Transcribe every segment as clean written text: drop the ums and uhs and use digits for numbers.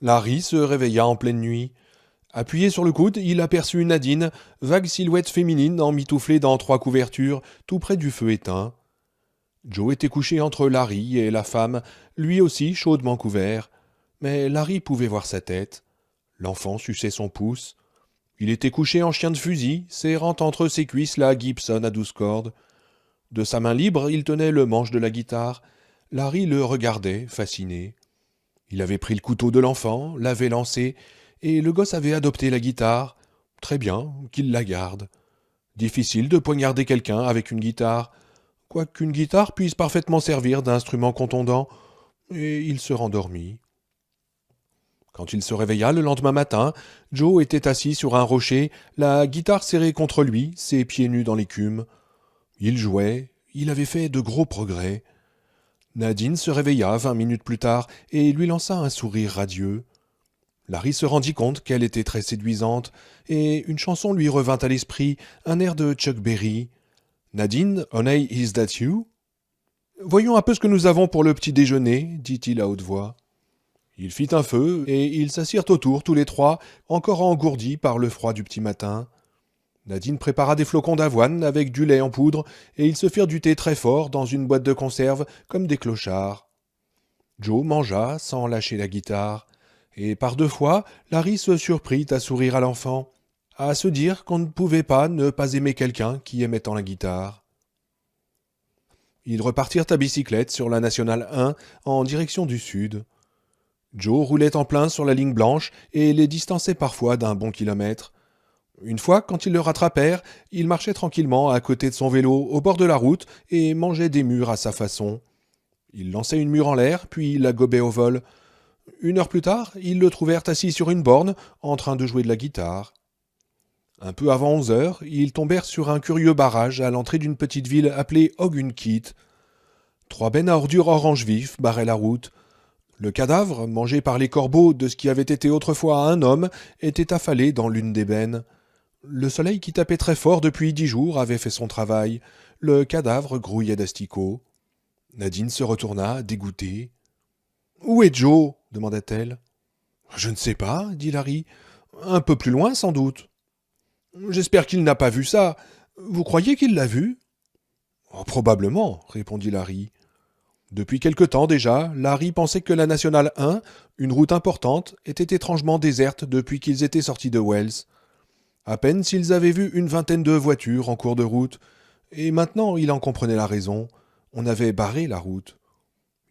Larry se réveilla en pleine nuit. Appuyé sur le coude, il aperçut Nadine, vague silhouette féminine emmitouflée dans 3 couvertures, tout près du feu éteint. Joe était couché entre Larry et la femme, lui aussi chaudement couvert. Mais Larry pouvait voir sa tête. L'enfant suçait son pouce. Il était couché en chien de fusil, serrant entre ses cuisses la Gibson à 12 cordes. De sa main libre, il tenait le manche de la guitare. Larry le regardait, fasciné. Il avait pris le couteau de l'enfant, l'avait lancé, et le gosse avait adopté la guitare. Très bien, qu'il la garde. Difficile de poignarder quelqu'un avec une guitare, quoiqu'une guitare puisse parfaitement servir d'instrument contondant, et il se rendormit. Quand il se réveilla le lendemain matin, Joe était assis sur un rocher, la guitare serrée contre lui, ses pieds nus dans l'écume. Il jouait, il avait fait de gros progrès. Nadine se réveilla 20 minutes plus tard et lui lança un sourire radieux. Larry se rendit compte qu'elle était très séduisante, et une chanson lui revint à l'esprit, un air de Chuck Berry. « Nadine, honey, is that you ?»« Voyons un peu ce que nous avons pour le petit déjeuner, dit-il à haute voix. Il fit un feu, et ils s'assirent autour tous les trois, encore engourdis par le froid du petit matin. Nadine prépara des flocons d'avoine avec du lait en poudre, et ils se firent du thé très fort dans une boîte de conserve, comme des clochards. Joe mangea sans lâcher la guitare, et par 2 fois, Larry se surprit à sourire à l'enfant, à se dire qu'on ne pouvait pas ne pas aimer quelqu'un qui aimait tant la guitare. Ils repartirent à bicyclette sur la Nationale 1 en direction du sud. Joe roulait en plein sur la ligne blanche et les distançait parfois d'un bon kilomètre. Une fois, quand ils le rattrapèrent, il marchait tranquillement à côté de son vélo au bord de la route et mangeait des mûres à sa façon. Il lançait une mûre en l'air, puis la gobait au vol. 1 heure plus tard, ils le trouvèrent assis sur une borne, en train de jouer de la guitare. Un peu avant 11 heures, ils tombèrent sur un curieux barrage à l'entrée d'une petite ville appelée Ogunquit. 3 bennes à ordures orange vif barraient la route. Le cadavre, mangé par les corbeaux de ce qui avait été autrefois un homme, était affalé dans l'une des bennes. Le soleil qui tapait très fort depuis 10 jours avait fait son travail. Le cadavre grouillait d'asticots. Nadine se retourna, dégoûtée. « Où est Joe ?» demanda-t-elle. « Je ne sais pas, » dit Larry. « Un peu plus loin, sans doute. »« J'espère qu'il n'a pas vu ça. Vous croyez qu'il l'a vu ?»« Oh, probablement, » répondit Larry. Depuis quelque temps déjà, Larry pensait que la Nationale 1, une route importante, était étrangement déserte depuis qu'ils étaient sortis de Wells. À peine s'ils avaient vu une vingtaine de voitures en cours de route, et maintenant il en comprenait la raison. On avait barré la route.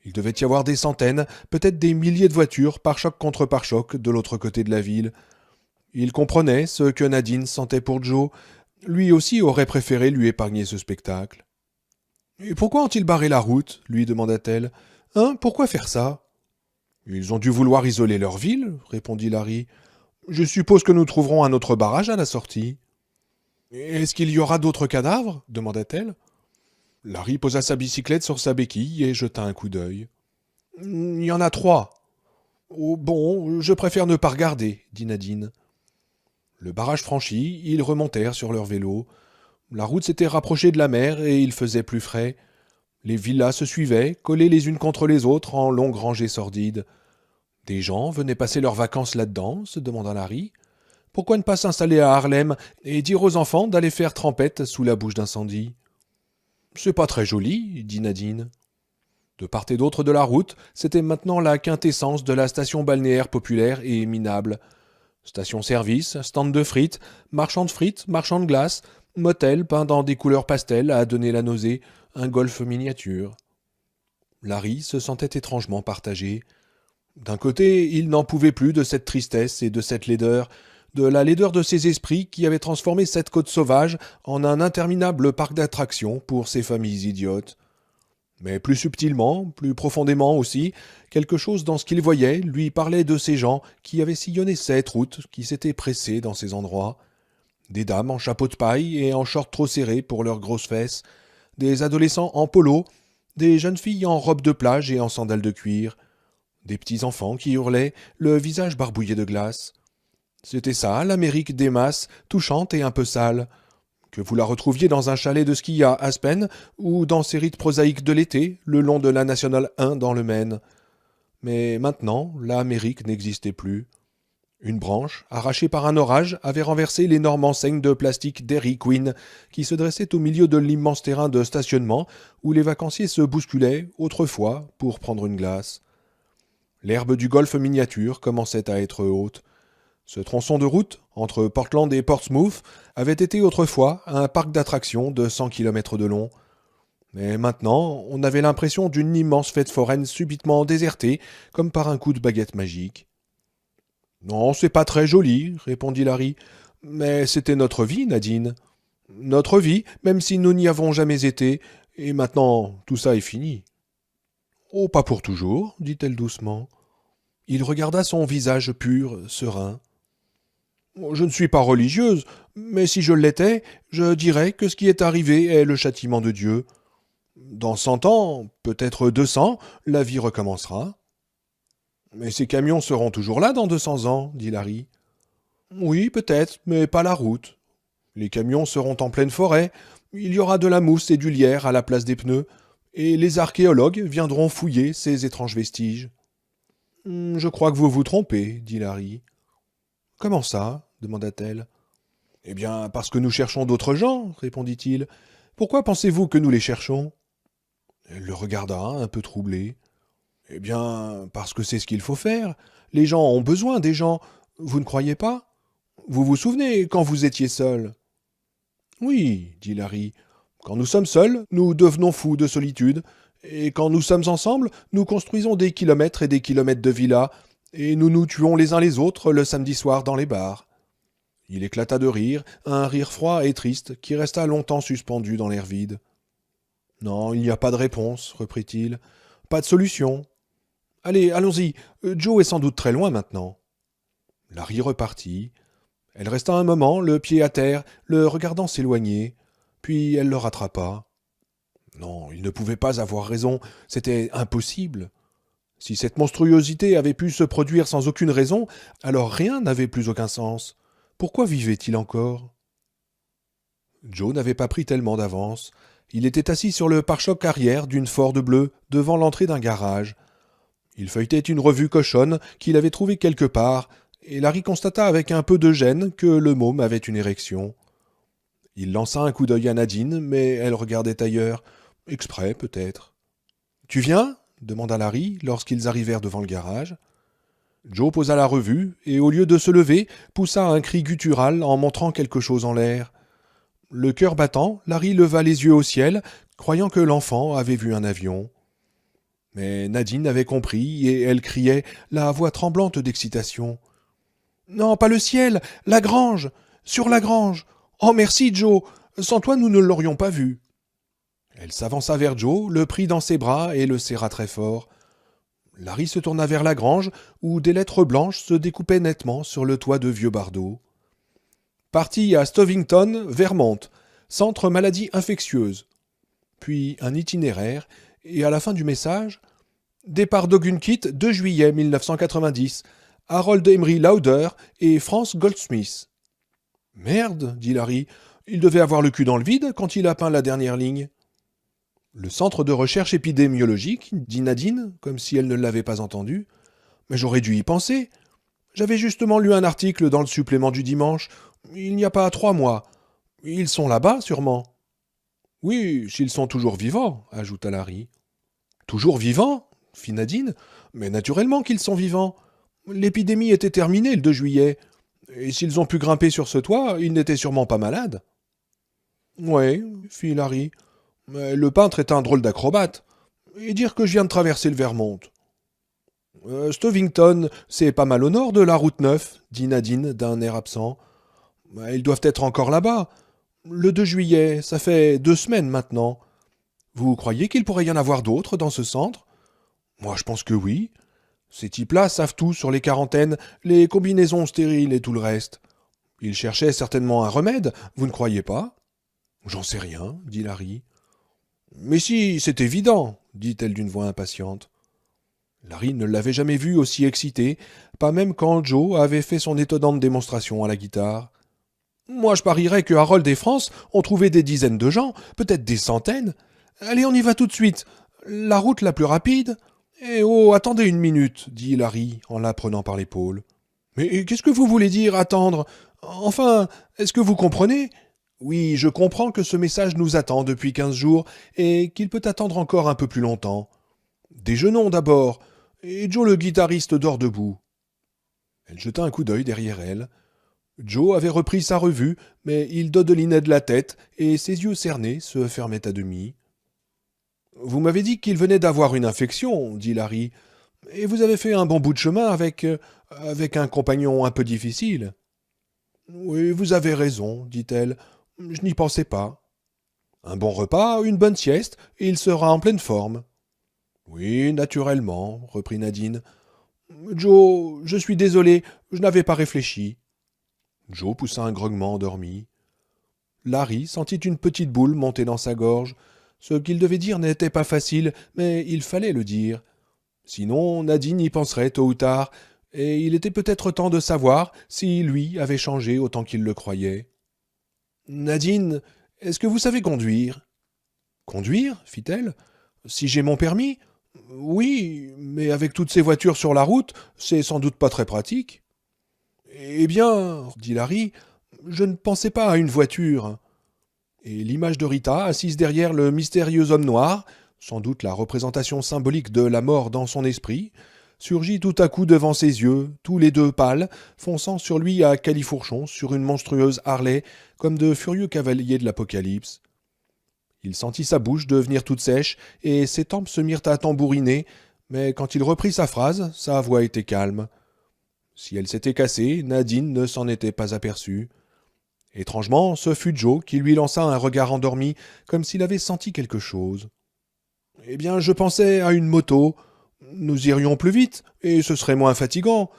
Il devait y avoir des centaines, peut-être des milliers de voitures, pare-choc contre pare-choc, de l'autre côté de la ville. Il comprenait ce que Nadine sentait pour Joe. Lui aussi aurait préféré lui épargner ce spectacle. « Et pourquoi ont-ils barré la route ?» lui demanda-t-elle. « Hein, pourquoi faire ça ?»« Ils ont dû vouloir isoler leur ville, » répondit Larry. « Je suppose que nous trouverons un autre barrage à la sortie. »« Est-ce qu'il y aura d'autres cadavres ?» demanda-t-elle. Larry posa sa bicyclette sur sa béquille et jeta un coup d'œil. « Il y en a 3. »« Oh, bon, je préfère ne pas regarder, » dit Nadine. Le barrage franchi, ils remontèrent sur leur vélo. La route s'était rapprochée de la mer et il faisait plus frais. Les villas se suivaient, collées les unes contre les autres en longues rangées sordides. Des gens venaient passer leurs vacances là-dedans, se demanda Larry. Pourquoi ne pas s'installer à Harlem et dire aux enfants d'aller faire trempette sous la bouche d'incendie ? C'est pas très joli, dit Nadine. De part et d'autre de la route, c'était maintenant la quintessence de la station balnéaire populaire et minable. Station-service, stand de frites, marchand de glace, motel peint dans des couleurs pastel à donner la nausée, un golf miniature. Larry se sentait étrangement partagé. D'un côté, il n'en pouvait plus de cette tristesse et de cette laideur, de la laideur de ces esprits qui avaient transformé cette côte sauvage en un interminable parc d'attractions pour ces familles idiotes. Mais plus subtilement, plus profondément aussi, quelque chose dans ce qu'il voyait lui parlait de ces gens qui avaient sillonné cette route, qui s'étaient pressés dans ces endroits. Des dames en chapeau de paille et en shorts trop serrés pour leurs grosses fesses, des adolescents en polo, des jeunes filles en robe de plage et en sandales de cuir, des petits enfants qui hurlaient, le visage barbouillé de glace. C'était ça, l'Amérique des masses, touchante et un peu sale. Que vous la retrouviez dans un chalet de ski à Aspen ou dans ces rites prosaïques de l'été, le long de la Nationale 1 dans le Maine. Mais maintenant, l'Amérique n'existait plus. Une branche, arrachée par un orage, avait renversé l'énorme enseigne de plastique Dairy Queen, qui se dressait au milieu de l'immense terrain de stationnement où les vacanciers se bousculaient, autrefois, pour prendre une glace. L'herbe du golfe miniature commençait à être haute. Ce tronçon de route, entre Portland et Portsmouth, avait été autrefois un parc d'attractions de 100 kilomètres de long. Mais maintenant, on avait l'impression d'une immense fête foraine subitement désertée, comme par un coup de baguette magique. Non, c'est pas très joli, répondit Larry. Mais c'était notre vie, Nadine. Notre vie, même si nous n'y avons jamais été, et maintenant tout ça est fini. Oh, pas pour toujours, dit-elle doucement. Il regarda son visage pur, serein. Je ne suis pas religieuse, mais si je l'étais, je dirais que ce qui est arrivé est le châtiment de Dieu. Dans 100 ans, peut-être 200, la vie recommencera. Mais ces camions seront toujours là dans 200 ans, dit Larry. Oui, peut-être, mais pas la route. Les camions seront en pleine forêt, il y aura de la mousse et du lierre à la place des pneus, et les archéologues viendront fouiller ces étranges vestiges. Je crois que vous vous trompez, dit Larry. Comment ça demanda-t-elle. Eh bien, parce que nous cherchons d'autres gens, répondit-il. Pourquoi pensez-vous que nous les cherchons? Elle le regarda, un peu troublée. Eh bien, parce que c'est ce qu'il faut faire. Les gens ont besoin des gens. Vous ne croyez pas? Vous vous souvenez quand vous étiez seul? Oui, dit Larry. Quand nous sommes seuls, nous devenons fous de solitude. Et quand nous sommes ensemble, nous construisons des kilomètres et des kilomètres de villas, et nous nous tuons les uns les autres le samedi soir dans les bars. Il éclata de rire, un rire froid et triste qui resta longtemps suspendu dans l'air vide. Non, il n'y a pas de réponse, reprit-il. Pas de solution. Allez, allons-y. Joe est sans doute très loin maintenant. Larry repartit. Elle resta un moment, le pied à terre, le regardant s'éloigner. Puis elle le rattrapa. Non, il ne pouvait pas avoir raison. C'était impossible. Si cette monstruosité avait pu se produire sans aucune raison, alors rien n'avait plus aucun sens. Pourquoi vivait-il encore? Joe n'avait pas pris tellement d'avance. Il était assis sur le pare-choc arrière d'une Ford bleue, devant l'entrée d'un garage. Il feuilletait une revue cochonne qu'il avait trouvée quelque part, et Larry constata avec un peu de gêne que le môme avait une érection. Il lança un coup d'œil à Nadine, mais elle regardait ailleurs, exprès peut-être. « Tu viens » demanda Larry lorsqu'ils arrivèrent devant le garage. Joe posa la revue, et au lieu de se lever, poussa un cri guttural en montrant quelque chose en l'air. Le cœur battant, Larry leva les yeux au ciel, croyant que l'enfant avait vu un avion. Mais Nadine avait compris, et elle criait, la voix tremblante d'excitation. « Non, pas le ciel, la grange, sur la grange. Oh, merci, Joe. Sans toi, nous ne l'aurions pas vu. » Elle s'avança vers Joe, le prit dans ses bras et le serra très fort. Larry se tourna vers la grange, où des lettres blanches se découpaient nettement sur le toit de vieux bardeaux. Parti à Stovington, Vermont, centre maladie infectieuse. Puis un itinéraire, et à la fin du message, départ d'Ogunkit, 2 juillet 1990, Harold Emery Lauder et France Goldsmith. Merde, dit Larry, il devait avoir le cul dans le vide quand il a peint la dernière ligne. Le centre de recherche épidémiologique, dit Nadine, comme si elle ne l'avait pas entendu. Mais j'aurais dû y penser. J'avais justement lu un article dans le supplément du dimanche, il n'y a pas 3 mois. Ils sont là-bas, sûrement. Oui, s'ils sont toujours vivants, ajouta Larry. Toujours vivants, fit Nadine. Mais naturellement qu'ils sont vivants. L'épidémie était terminée le 2 juillet. Et s'ils ont pu grimper sur ce toit, ils n'étaient sûrement pas malades. Oui, fit Larry. Mais le peintre est un drôle d'acrobate. Et dire que je viens de traverser le Vermont. Stovington, c'est pas mal au nord de la route 9, dit Nadine d'un air absent. Ils doivent être encore là-bas. Le 2 juillet, ça fait 2 semaines maintenant. Vous croyez qu'il pourrait y en avoir d'autres dans ce centre? Moi, je pense que oui. Ces types-là savent tout sur les quarantaines, les combinaisons stériles et tout le reste. Ils cherchaient certainement un remède, vous ne croyez pas? J'en sais rien, dit Larry. Mais si, c'est évident, dit-elle d'une voix impatiente. Larry ne l'avait jamais vue aussi excitée, pas même quand Joe avait fait son étonnante démonstration à la guitare. Moi, je parierais que Harold et France ont trouvé des dizaines de gens, peut-être des centaines. Allez, on y va tout de suite. La route la plus rapide. Eh oh, attendez une minute, dit Larry en la prenant par l'épaule. Mais qu'est-ce que vous voulez dire, attendre? Enfin, est-ce que vous comprenez? Oui, je comprends que ce message nous attend depuis 15 jours et qu'il peut attendre encore un peu plus longtemps. Déjeunons d'abord, et Joe le guitariste dort debout. Elle jeta un coup d'œil derrière elle. Joe avait repris sa revue, mais il dodelinait de la tête et ses yeux cernés se fermaient à demi. Vous m'avez dit qu'il venait d'avoir une infection, dit Larry, et vous avez fait un bon bout de chemin avec un compagnon un peu difficile. Oui, vous avez raison, dit-elle. Je n'y pensais pas. Un bon repas, une bonne sieste, et il sera en pleine forme. Oui, naturellement, reprit Nadine. Joe, je suis désolé, je n'avais pas réfléchi. Joe poussa un grognement endormi. Larry sentit une petite boule monter dans sa gorge. Ce qu'il devait dire n'était pas facile, mais il fallait le dire. Sinon, Nadine y penserait tôt ou tard, et il était peut-être temps de savoir si lui avait changé autant qu'il le croyait. Nadine, est-ce que vous savez conduire? Conduire? Fit-elle. Si j'ai mon permis? Oui, mais avec toutes ces voitures sur la route, c'est sans doute pas très pratique. Eh bien, dit Larry, je ne pensais pas à une voiture. Et l'image de Rita, assise derrière le mystérieux homme noir, sans doute la représentation symbolique de la mort dans son esprit, surgit tout à coup devant ses yeux, tous les deux pâles, fonçant sur lui à califourchon sur une monstrueuse Harley, comme de furieux cavaliers de l'Apocalypse. Il sentit sa bouche devenir toute sèche, et ses tempes se mirent à tambouriner, mais quand il reprit sa phrase, sa voix était calme. Si elle s'était cassée, Nadine ne s'en était pas aperçue. Étrangement, ce fut Joe qui lui lança un regard endormi, comme s'il avait senti quelque chose. Eh bien, je pensais à une moto. Nous irions plus vite, et ce serait moins fatigant.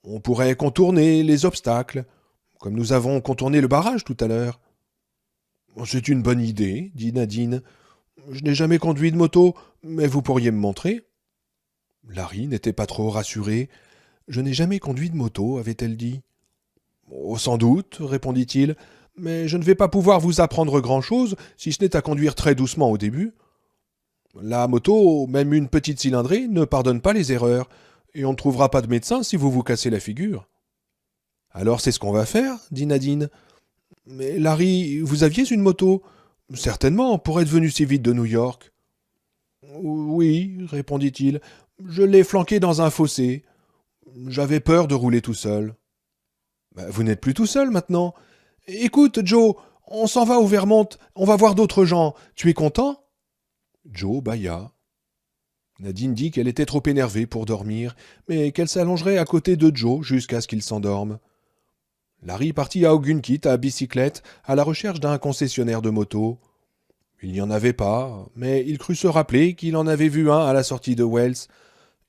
On pourrait contourner les obstacles, comme nous avons contourné le barrage tout à l'heure. C'est une bonne idée, dit Nadine. Je n'ai jamais conduit de moto, mais vous pourriez me montrer. Larry n'était pas trop rassuré. Je n'ai jamais conduit de moto, avait-elle dit. Oh, sans doute, répondit-il, mais je ne vais pas pouvoir vous apprendre grand-chose, si ce n'est à conduire très doucement au début. La moto, même une petite cylindrée, ne pardonne pas les erreurs, et on ne trouvera pas de médecin si vous vous cassez la figure. Alors c'est ce qu'on va faire, dit Nadine. Mais Larry, vous aviez une moto? Certainement, pour être venu si vite de New York. Oui, répondit-il, je l'ai flanqué dans un fossé. J'avais peur de rouler tout seul. Vous n'êtes plus tout seul maintenant. Écoute, Joe, on s'en va au Vermont, on va voir d'autres gens. Tu es content? Joe bâilla. Nadine dit qu'elle était trop énervée pour dormir, mais qu'elle s'allongerait à côté de Joe jusqu'à ce qu'il s'endorme. Larry partit à Ogunquit à bicyclette à la recherche d'un concessionnaire de moto. Il n'y en avait pas, mais il crut se rappeler qu'il en avait vu un à la sortie de Wells.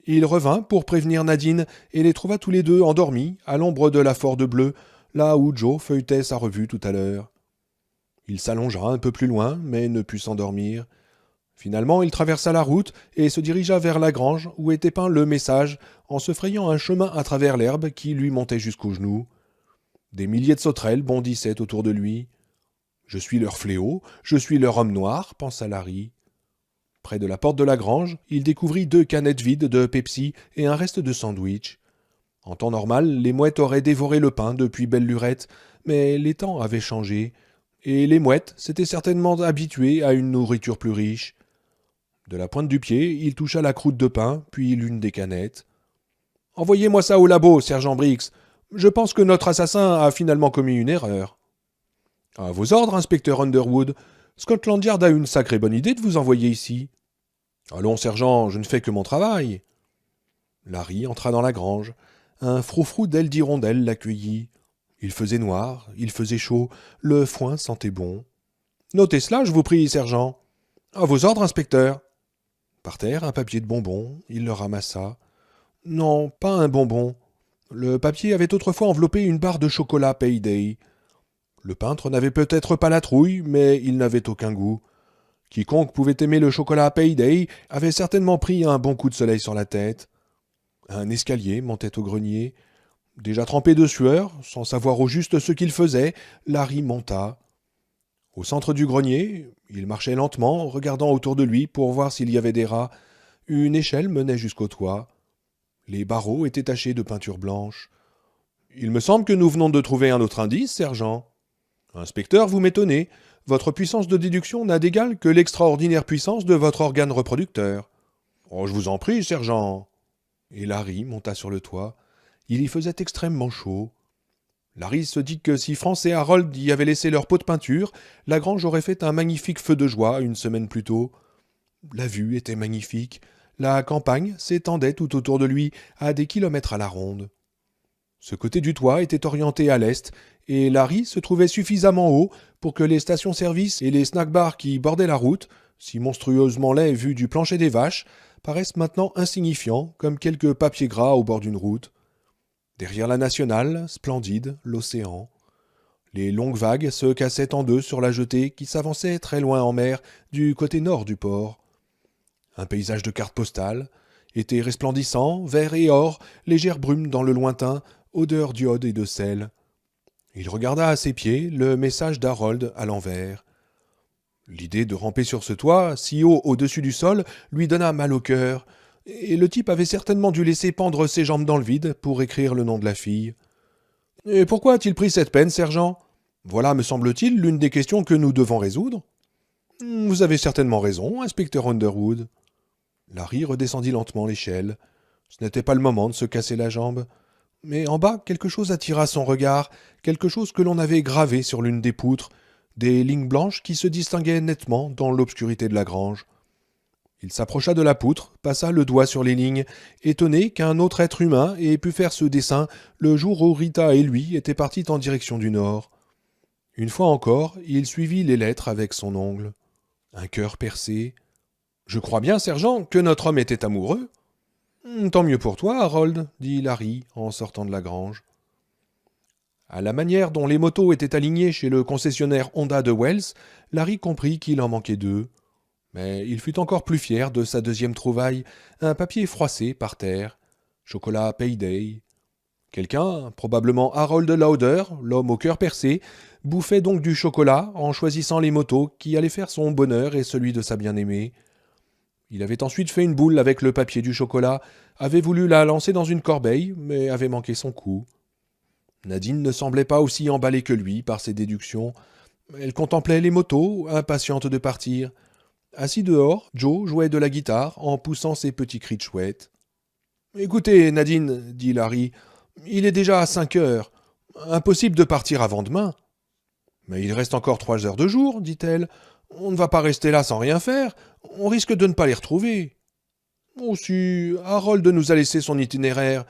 Il revint pour prévenir Nadine et les trouva tous les deux endormis à l'ombre de la Ford bleue, là où Joe feuilletait sa revue tout à l'heure. Il s'allongea un peu plus loin, mais ne put s'endormir. Finalement, il traversa la route et se dirigea vers la grange où était peint le message, en se frayant un chemin à travers l'herbe qui lui montait jusqu'aux genoux. Des milliers de sauterelles bondissaient autour de lui. « Je suis leur fléau, je suis leur homme noir », pensa Larry. Près de la porte de la grange, il découvrit 2 canettes vides de Pepsi et un reste de sandwich. En temps normal, les mouettes auraient dévoré le pain depuis belle lurette, mais les temps avaient changé, et les mouettes s'étaient certainement habituées à une nourriture plus riche. De la pointe du pied, il toucha la croûte de pain, puis l'une des canettes. « Envoyez-moi ça au labo, sergent Briggs. Je pense que notre assassin a finalement commis une erreur. »« À vos ordres, inspecteur Underwood. Scotland Yard a une sacrée bonne idée de vous envoyer ici. »« Allons, sergent, je ne fais que mon travail. » Larry entra dans la grange. Un froufrou d'ailes d'hirondelle l'accueillit. Il faisait noir, il faisait chaud, le foin sentait bon. « Notez cela, je vous prie, sergent. »« À vos ordres, inspecteur. » Par terre, un papier de bonbon, il le ramassa. Non, pas un bonbon. Le papier avait autrefois enveloppé une barre de chocolat Payday. Le peintre n'avait peut-être pas la trouille, mais il n'avait aucun goût. Quiconque pouvait aimer le chocolat Payday avait certainement pris un bon coup de soleil sur la tête. Un escalier montait au grenier. Déjà trempé de sueur, sans savoir au juste ce qu'il faisait, Larry monta. Au centre du grenier, il marchait lentement, regardant autour de lui pour voir s'il y avait des rats. Une échelle menait jusqu'au toit. Les barreaux étaient tachés de peinture blanche. « Il me semble que nous venons de trouver un autre indice, sergent. »« Inspecteur, vous m'étonnez. Votre puissance de déduction n'a d'égal que l'extraordinaire puissance de votre organe reproducteur. »« Oh, je vous en prie, sergent. » Et Larry monta sur le toit. Il y faisait extrêmement chaud. Larry se dit que si Franz et Harold y avaient laissé leur pot de peinture, la grange aurait fait un magnifique feu de joie une semaine plus tôt. La vue était magnifique. La campagne s'étendait tout autour de lui à des kilomètres à la ronde. Ce côté du toit était orienté à l'est, et Larry se trouvait suffisamment haut pour que les stations-service et les snack-bars qui bordaient la route, si monstrueusement laids vus du plancher des vaches, paraissent maintenant insignifiants comme quelques papiers gras au bord d'une route. Derrière la nationale, splendide, l'océan. Les longues vagues se cassaient en deux sur la jetée qui s'avançait très loin en mer du côté nord du port. Un paysage de carte postale, été resplendissant, vert et or, légère brume dans le lointain, odeur d'iode et de sel. Il regarda à ses pieds le message d'Harold à l'envers. L'idée de ramper sur ce toit, si haut au-dessus du sol, lui donna mal au cœur, et le type avait certainement dû laisser pendre ses jambes dans le vide pour écrire le nom de la fille. « Et pourquoi a-t-il pris cette peine, sergent ? Voilà, me semble-t-il, l'une des questions que nous devons résoudre. »« Vous avez certainement raison, inspecteur Underwood. » Larry redescendit lentement l'échelle. Ce n'était pas le moment de se casser la jambe. Mais en bas, quelque chose attira son regard, quelque chose que l'on avait gravé sur l'une des poutres, des lignes blanches qui se distinguaient nettement dans l'obscurité de la grange. Il s'approcha de la poutre, passa le doigt sur les lignes, étonné qu'un autre être humain ait pu faire ce dessin le jour où Rita et lui étaient partis en direction du nord. Une fois encore, il suivit les lettres avec son ongle. Un cœur percé. « Je crois bien, sergent, que notre homme était amoureux. »« Tant mieux pour toi, Harold, » dit Larry en sortant de la grange. À la manière dont les motos étaient alignées chez le concessionnaire Honda de Wells, Larry comprit qu'il en manquait deux. Mais il fut encore plus fier de sa deuxième trouvaille, un papier froissé par terre. Chocolat Payday. Quelqu'un, probablement Harold Lauder, l'homme au cœur percé, bouffait donc du chocolat en choisissant les motos qui allaient faire son bonheur et celui de sa bien-aimée. Il avait ensuite fait une boule avec le papier du chocolat, avait voulu la lancer dans une corbeille, mais avait manqué son coup. Nadine ne semblait pas aussi emballée que lui par ses déductions. Elle contemplait les motos, impatiente de partir. Assis dehors, Joe jouait de la guitare en poussant ses petits cris de chouette. « Écoutez, Nadine, » dit Larry, « il est déjà 5 heures. Impossible de partir avant demain. »« Mais il reste encore 3 heures de jour, » dit-elle. « On ne va pas rester là sans rien faire. On risque de ne pas les retrouver. »« Oh si, Harold nous a laissé son itinéraire.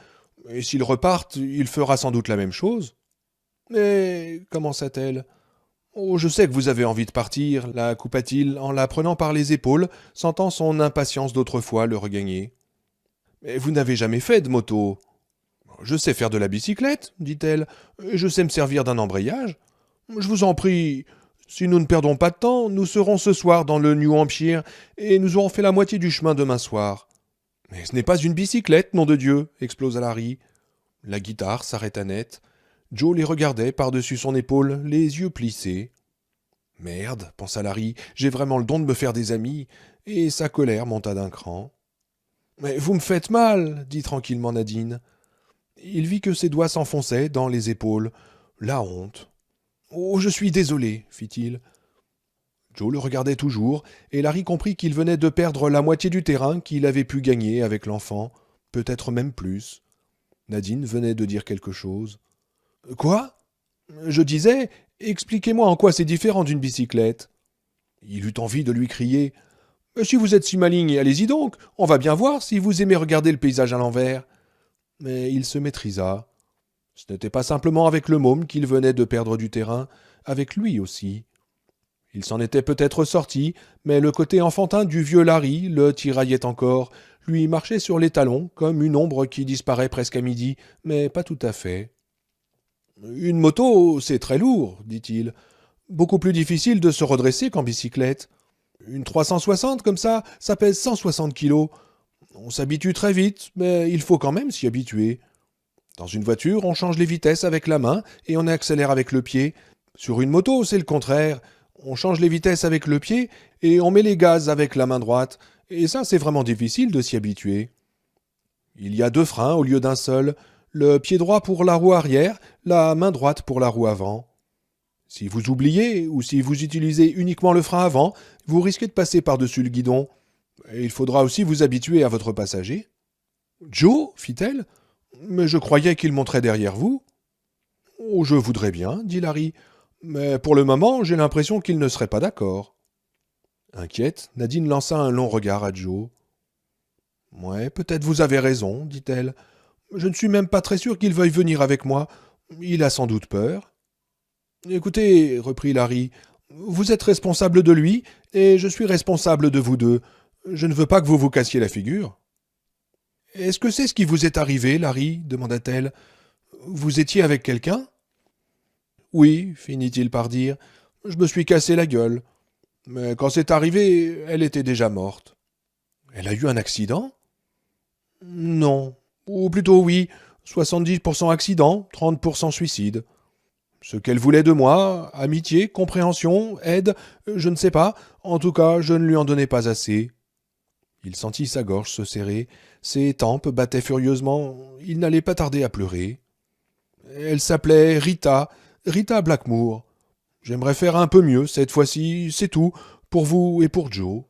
Et s'ils repartent, il fera sans doute la même chose. »« Mais, commença-t-elle. « Oh, je sais que vous avez envie de partir, la coupa-t-il en la prenant par les épaules, sentant son impatience d'autrefois le regagner. « Mais vous n'avez jamais fait de moto. »« Je sais faire de la bicyclette, dit-elle, et je sais me servir d'un embrayage. Je vous en prie, si nous ne perdons pas de temps, nous serons ce soir dans le New Hampshire, et nous aurons fait la moitié du chemin demain soir. »« Mais ce n'est pas une bicyclette, nom de Dieu !» explosa Larry. La guitare s'arrêta net. Joe les regardait par-dessus son épaule, les yeux plissés. « Merde, pensa Larry, j'ai vraiment le don de me faire des amis, et sa colère monta d'un cran. « Mais vous me faites mal, dit tranquillement Nadine. Il vit que ses doigts s'enfonçaient dans les épaules. La honte. « Oh, je suis désolé, fit-il. Joe le regardait toujours, et Larry comprit qu'il venait de perdre la moitié du terrain qu'il avait pu gagner avec l'enfant, peut-être même plus. Nadine venait de dire quelque chose. « Quoi ? Je disais, expliquez-moi en quoi c'est différent d'une bicyclette. » Il eut envie de lui crier. « Si vous êtes si maligne, allez-y donc, on va bien voir si vous aimez regarder le paysage à l'envers. » Mais il se maîtrisa. Ce n'était pas simplement avec le môme qu'il venait de perdre du terrain, avec lui aussi. Il s'en était peut-être sorti, mais le côté enfantin du vieux Larry le tiraillait encore, lui marchait sur les talons comme une ombre qui disparaît presque à midi, mais pas tout à fait. « Une moto, c'est très lourd, dit-il. Beaucoup plus difficile de se redresser qu'en bicyclette. Une 360 comme ça pèse 160 kilos. On s'habitue très vite, mais il faut quand même s'y habituer. Dans une voiture, on change les vitesses avec la main et on accélère avec le pied. Sur une moto, c'est le contraire. On change les vitesses avec le pied et on met les gaz avec la main droite. Et ça, c'est vraiment difficile de s'y habituer. Il y a 2 freins au lieu d'un seul, le pied droit pour la roue arrière, la main droite pour la roue avant. Si vous oubliez ou si vous utilisez uniquement le frein avant, vous risquez de passer par-dessus le guidon. Et il faudra aussi vous habituer à votre passager. Joe, fit-elle, mais je croyais qu'il monterait derrière vous. Oh, je voudrais bien, dit Larry, mais pour le moment, j'ai l'impression qu'il ne serait pas d'accord. Inquiète, Nadine lança un long regard à Joe. Ouais, peut-être vous avez raison, dit-elle. Je ne suis même pas très sûr qu'il veuille venir avec moi. Il a sans doute peur. Écoutez, reprit Larry, vous êtes responsable de lui, et je suis responsable de vous deux. Je ne veux pas que vous vous cassiez la figure. Est-ce que c'est ce qui vous est arrivé, Larry demanda-t-elle. Vous étiez avec quelqu'un? Oui, finit-il par dire. Je me suis cassé la gueule. Mais quand c'est arrivé, elle était déjà morte. Elle a eu un accident? Non. Ou plutôt oui. 70% accident, 30% suicide. Ce qu'elle voulait de moi, amitié, compréhension, aide, je ne sais pas. En tout cas, je ne lui en donnais pas assez. Il sentit sa gorge se serrer, ses tempes battaient furieusement, il n'allait pas tarder à pleurer. Elle s'appelait Rita, Rita Blackmoor. J'aimerais faire un peu mieux, cette fois-ci, c'est tout, pour vous et pour Joe.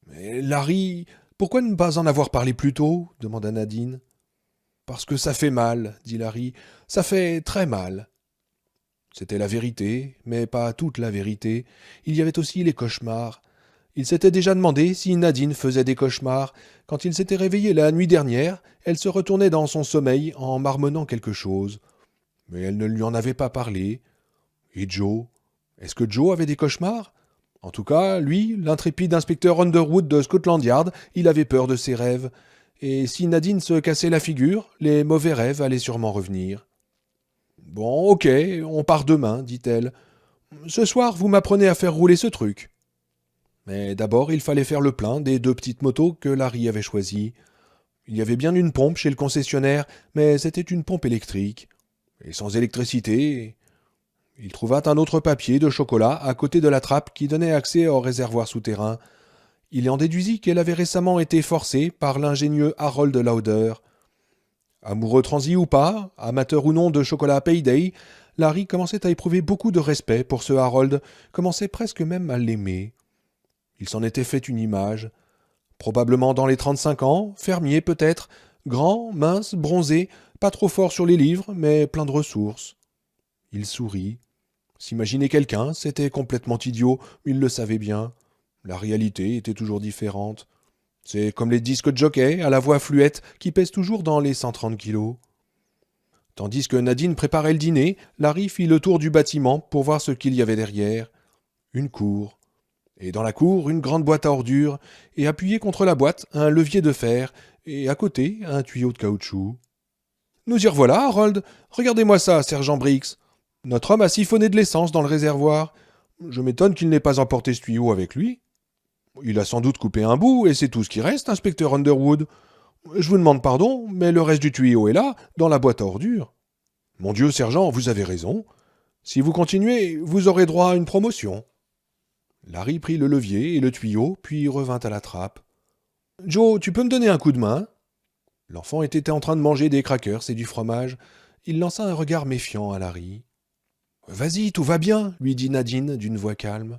Mais Larry, pourquoi ne pas en avoir parlé plus tôt demanda Nadine. Parce que ça fait mal, dit Larry, ça fait très mal. C'était la vérité, mais pas toute la vérité. Il y avait aussi les cauchemars. Il s'était déjà demandé si Nadine faisait des cauchemars. Quand il s'était réveillé la nuit dernière, elle se retournait dans son sommeil en marmonnant quelque chose. Mais elle ne lui en avait pas parlé. Et Joe? Est-ce que Joe avait des cauchemars? En tout cas, lui, l'intrépide inspecteur Underwood de Scotland Yard, il avait peur de ses rêves. Et si Nadine se cassait la figure, les mauvais rêves allaient sûrement revenir. Bon, ok, on part demain, dit-elle. Ce soir, vous m'apprenez à faire rouler ce truc. Mais d'abord, il fallait faire le plein des 2 petites motos que Larry avait choisies. Il y avait bien une pompe chez le concessionnaire, mais c'était une pompe électrique. Et sans électricité, il trouva un autre papier de chocolat à côté de la trappe qui donnait accès au réservoir souterrain. Il en déduisit qu'elle avait récemment été forcée par l'ingénieux Harold Lauder. Amoureux transi ou pas, amateur ou non de chocolat Payday, Larry commençait à éprouver beaucoup de respect pour ce Harold, commençait presque même à l'aimer. Il s'en était fait une image. Probablement dans les 35 ans, fermier peut-être, grand, mince, bronzé, pas trop fort sur les livres, mais plein de ressources. Il sourit. S'imaginer quelqu'un, c'était complètement idiot, il le savait bien. La réalité était toujours différente. C'est comme les disques jockey à la voix fluette qui pèsent toujours dans les 130 kilos. Tandis que Nadine préparait le dîner, Larry fit le tour du bâtiment pour voir ce qu'il y avait derrière. Une cour. Et dans la cour, une grande boîte à ordures, et appuyé contre la boîte, un levier de fer, et à côté, un tuyau de caoutchouc. Nous y revoilà, Harold. Regardez-moi ça, sergent Briggs. Notre homme a siphonné de l'essence dans le réservoir. Je m'étonne qu'il n'ait pas emporté ce tuyau avec lui. Il a sans doute coupé un bout, et c'est tout ce qui reste, inspecteur Underwood. Je vous demande pardon, mais le reste du tuyau est là, dans la boîte à ordures. Mon Dieu, sergent, vous avez raison. Si vous continuez, vous aurez droit à une promotion. Larry prit le levier et le tuyau, puis revint à la trappe. Joe, tu peux me donner un coup de main? L'enfant était en train de manger des crackers et du fromage. Il lança un regard méfiant à Larry. Vas-y, tout va bien, lui dit Nadine d'une voix calme.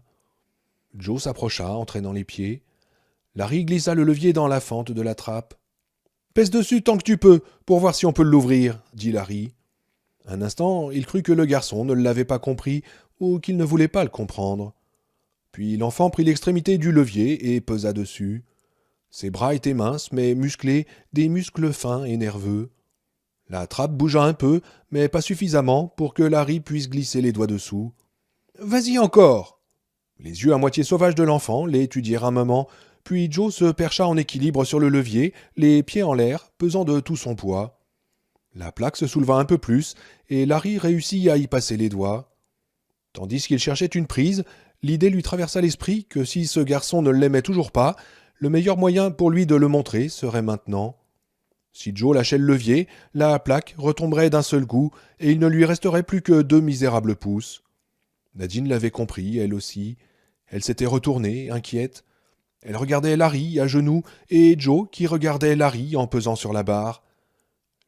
Joe s'approcha, entraînant les pieds. Larry glissa le levier dans la fente de la trappe. Pèse dessus tant que tu peux, pour voir si on peut l'ouvrir, dit Larry. Un instant, il crut que le garçon ne l'avait pas compris, ou qu'il ne voulait pas le comprendre. Puis l'enfant prit l'extrémité du levier et pesa dessus. Ses bras étaient minces, mais musclés, des muscles fins et nerveux. La trappe bougea un peu, mais pas suffisamment pour que Larry puisse glisser les doigts dessous. « Vas-y encore !» Les yeux à moitié sauvages de l'enfant l'étudièrent un moment, puis Joe se percha en équilibre sur le levier, les pieds en l'air, pesant de tout son poids. La plaque se souleva un peu plus, et Larry réussit à y passer les doigts. Tandis qu'il cherchait une prise, l'idée lui traversa l'esprit que si ce garçon ne l'aimait toujours pas, le meilleur moyen pour lui de le montrer serait maintenant. Si Joe lâchait le levier, la plaque retomberait d'un seul coup, et il ne lui resterait plus que 2 misérables pouces. Nadine l'avait compris, elle aussi. Elle s'était retournée, inquiète. Elle regardait Larry à genoux et Joe qui regardait Larry en pesant sur la barre.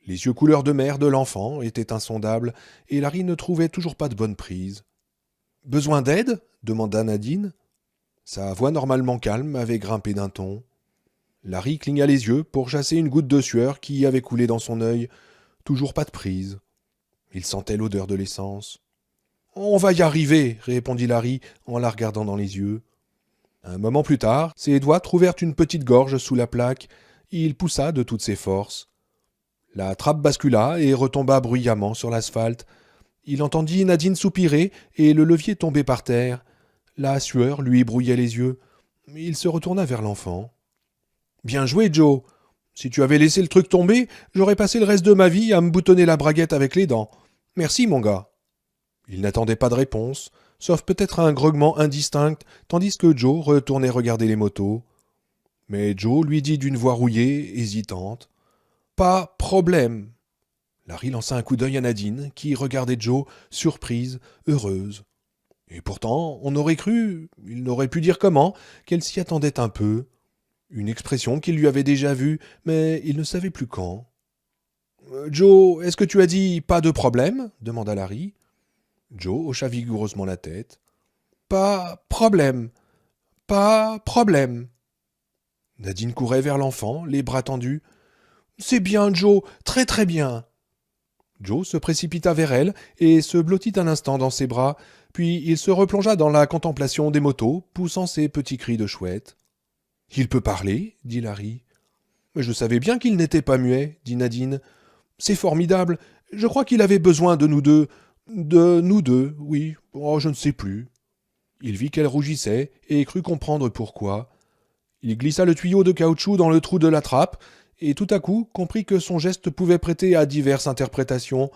Les yeux couleur de mer de l'enfant étaient insondables et Larry ne trouvait toujours pas de bonne prise. « Besoin d'aide » demanda Nadine. Sa voix normalement calme avait grimpé d'un ton. Larry cligna les yeux pour chasser une goutte de sueur qui avait coulé dans son œil. Toujours pas de prise. Il sentait l'odeur de l'essence. « On va y arriver » répondit Larry en la regardant dans les yeux. Un moment plus tard, ses doigts trouvèrent une petite gorge sous la plaque. Il poussa de toutes ses forces. La trappe bascula et retomba bruyamment sur l'asphalte. Il entendit Nadine soupirer et le levier tomber par terre. La sueur lui brouillait les yeux. Il se retourna vers l'enfant. « Bien joué, Joe. Si tu avais laissé le truc tomber, j'aurais passé le reste de ma vie à me boutonner la braguette avec les dents. Merci, mon gars. » Il n'attendait pas de réponse, sauf peut-être un grognement indistinct, tandis que Joe retournait regarder les motos. Mais Joe lui dit d'une voix rouillée, hésitante. « Pas problème. » Larry lança un coup d'œil à Nadine, qui regardait Joe, surprise, heureuse. Et pourtant, on aurait cru, il n'aurait pu dire comment, qu'elle s'y attendait un peu. Une expression qu'il lui avait déjà vue, mais il ne savait plus quand. « Joe, est-ce que tu as dit « pas de problème » demanda Larry. Joe hocha vigoureusement la tête. « Pas problème. Pas problème. » Nadine courait vers l'enfant, les bras tendus. « C'est bien, Joe, très très bien. » Joe se précipita vers elle et se blottit un instant dans ses bras, puis il se replongea dans la contemplation des motos, poussant ses petits cris de chouette. « Il peut parler » dit Larry. « Mais je savais bien qu'il n'était pas muet » dit Nadine. « C'est formidable. Je crois qu'il avait besoin de nous deux. De nous deux, oui. Oh, je ne sais plus. » Il vit qu'elle rougissait et crut comprendre pourquoi. Il glissa le tuyau de caoutchouc dans le trou de la trappe et tout à coup comprit que son geste pouvait prêter à diverses interprétations,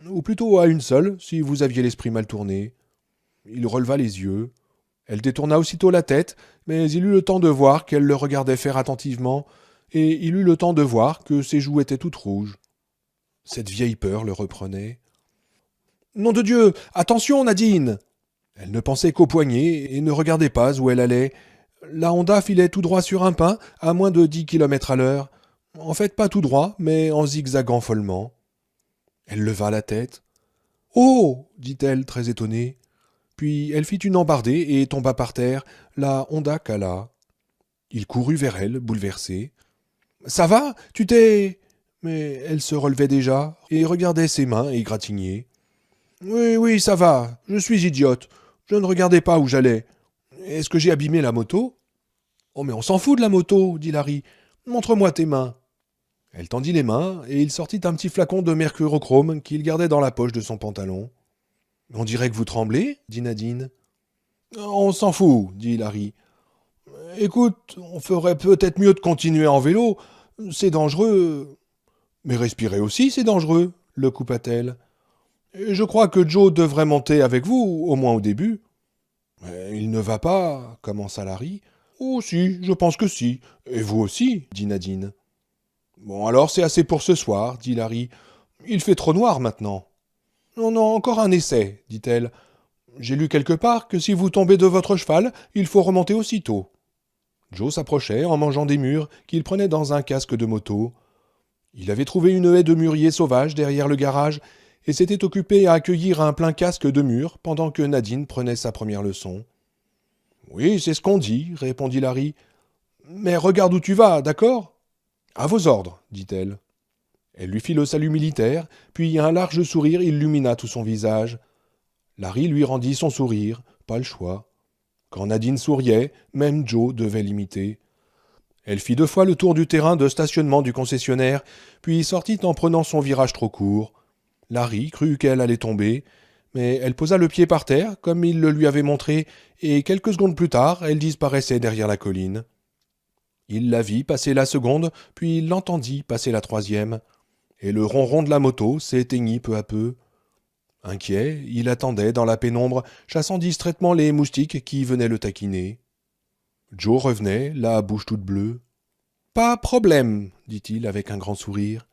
ou plutôt à une seule, si vous aviez l'esprit mal tourné. Il releva les yeux. Elle détourna aussitôt la tête, mais il eut le temps de voir qu'elle le regardait faire attentivement, et il eut le temps de voir que ses joues étaient toutes rouges. Cette vieille peur le reprenait. « Nom de Dieu! Attention, Nadine !» Elle ne pensait qu'au poignet et ne regardait pas où elle allait. La Honda filait tout droit sur un pin, à moins de 10 km à l'heure. En fait, pas tout droit, mais en zigzagant follement. Elle leva la tête. « Oh !» dit-elle, très étonnée. Puis elle fit une embardée et tomba par terre. La Honda cala. Il courut vers elle, bouleversé. « Ça va? Tu t'es... » Mais elle se relevait déjà et regardait ses mains égratignées. « Oui, oui, ça va. Je suis idiote. Je ne regardais pas où j'allais. Est-ce que j'ai abîmé la moto ?»« Oh, mais on s'en fout de la moto, » dit Larry. « Montre-moi tes mains. » Elle tendit les mains et il sortit un petit flacon de mercurochrome qu'il gardait dans la poche de son pantalon. « On dirait que vous tremblez, » dit Nadine. « On s'en fout, » dit Larry. « Écoute, on ferait peut-être mieux de continuer en vélo. C'est dangereux. »« Mais respirer aussi, c'est dangereux, » le coupa-t-elle. « Je crois que Joe devrait monter avec vous, au moins au début. »« Il ne va pas, » commença Larry. « Oh si, je pense que si. Et vous aussi, » dit Nadine. « Bon alors c'est assez pour ce soir, » dit Larry. « Il fait trop noir maintenant. »« Non, non, encore un essai, » dit-elle. « J'ai lu quelque part que si vous tombez de votre cheval, il faut remonter aussitôt. » Joe s'approchait en mangeant des mûres qu'il prenait dans un casque de moto. Il avait trouvé une haie de mûrier sauvage derrière le garage et s'était occupé à accueillir un plein casque de mûres pendant que Nadine prenait sa première leçon. « Oui, c'est ce qu'on dit, » répondit Larry. « Mais regarde où tu vas, d'accord ?»« À vos ordres, » dit-elle. Elle lui fit le salut militaire, puis un large sourire illumina tout son visage. Larry lui rendit son sourire, pas le choix. Quand Nadine souriait, même Joe devait l'imiter. Elle fit 2 fois le tour du terrain de stationnement du concessionnaire, puis sortit en prenant son virage trop court. Larry crut qu'elle allait tomber, mais elle posa le pied par terre, comme il le lui avait montré, et quelques secondes plus tard, elle disparaissait derrière la colline. Il la vit passer la seconde, puis il l'entendit passer la troisième, et le ronron de la moto s'éteignit peu à peu. Inquiet, il attendait dans la pénombre, chassant distraitement les moustiques qui venaient le taquiner. Joe revenait, la bouche toute bleue. « Pas problème, » dit-il avec un grand sourire.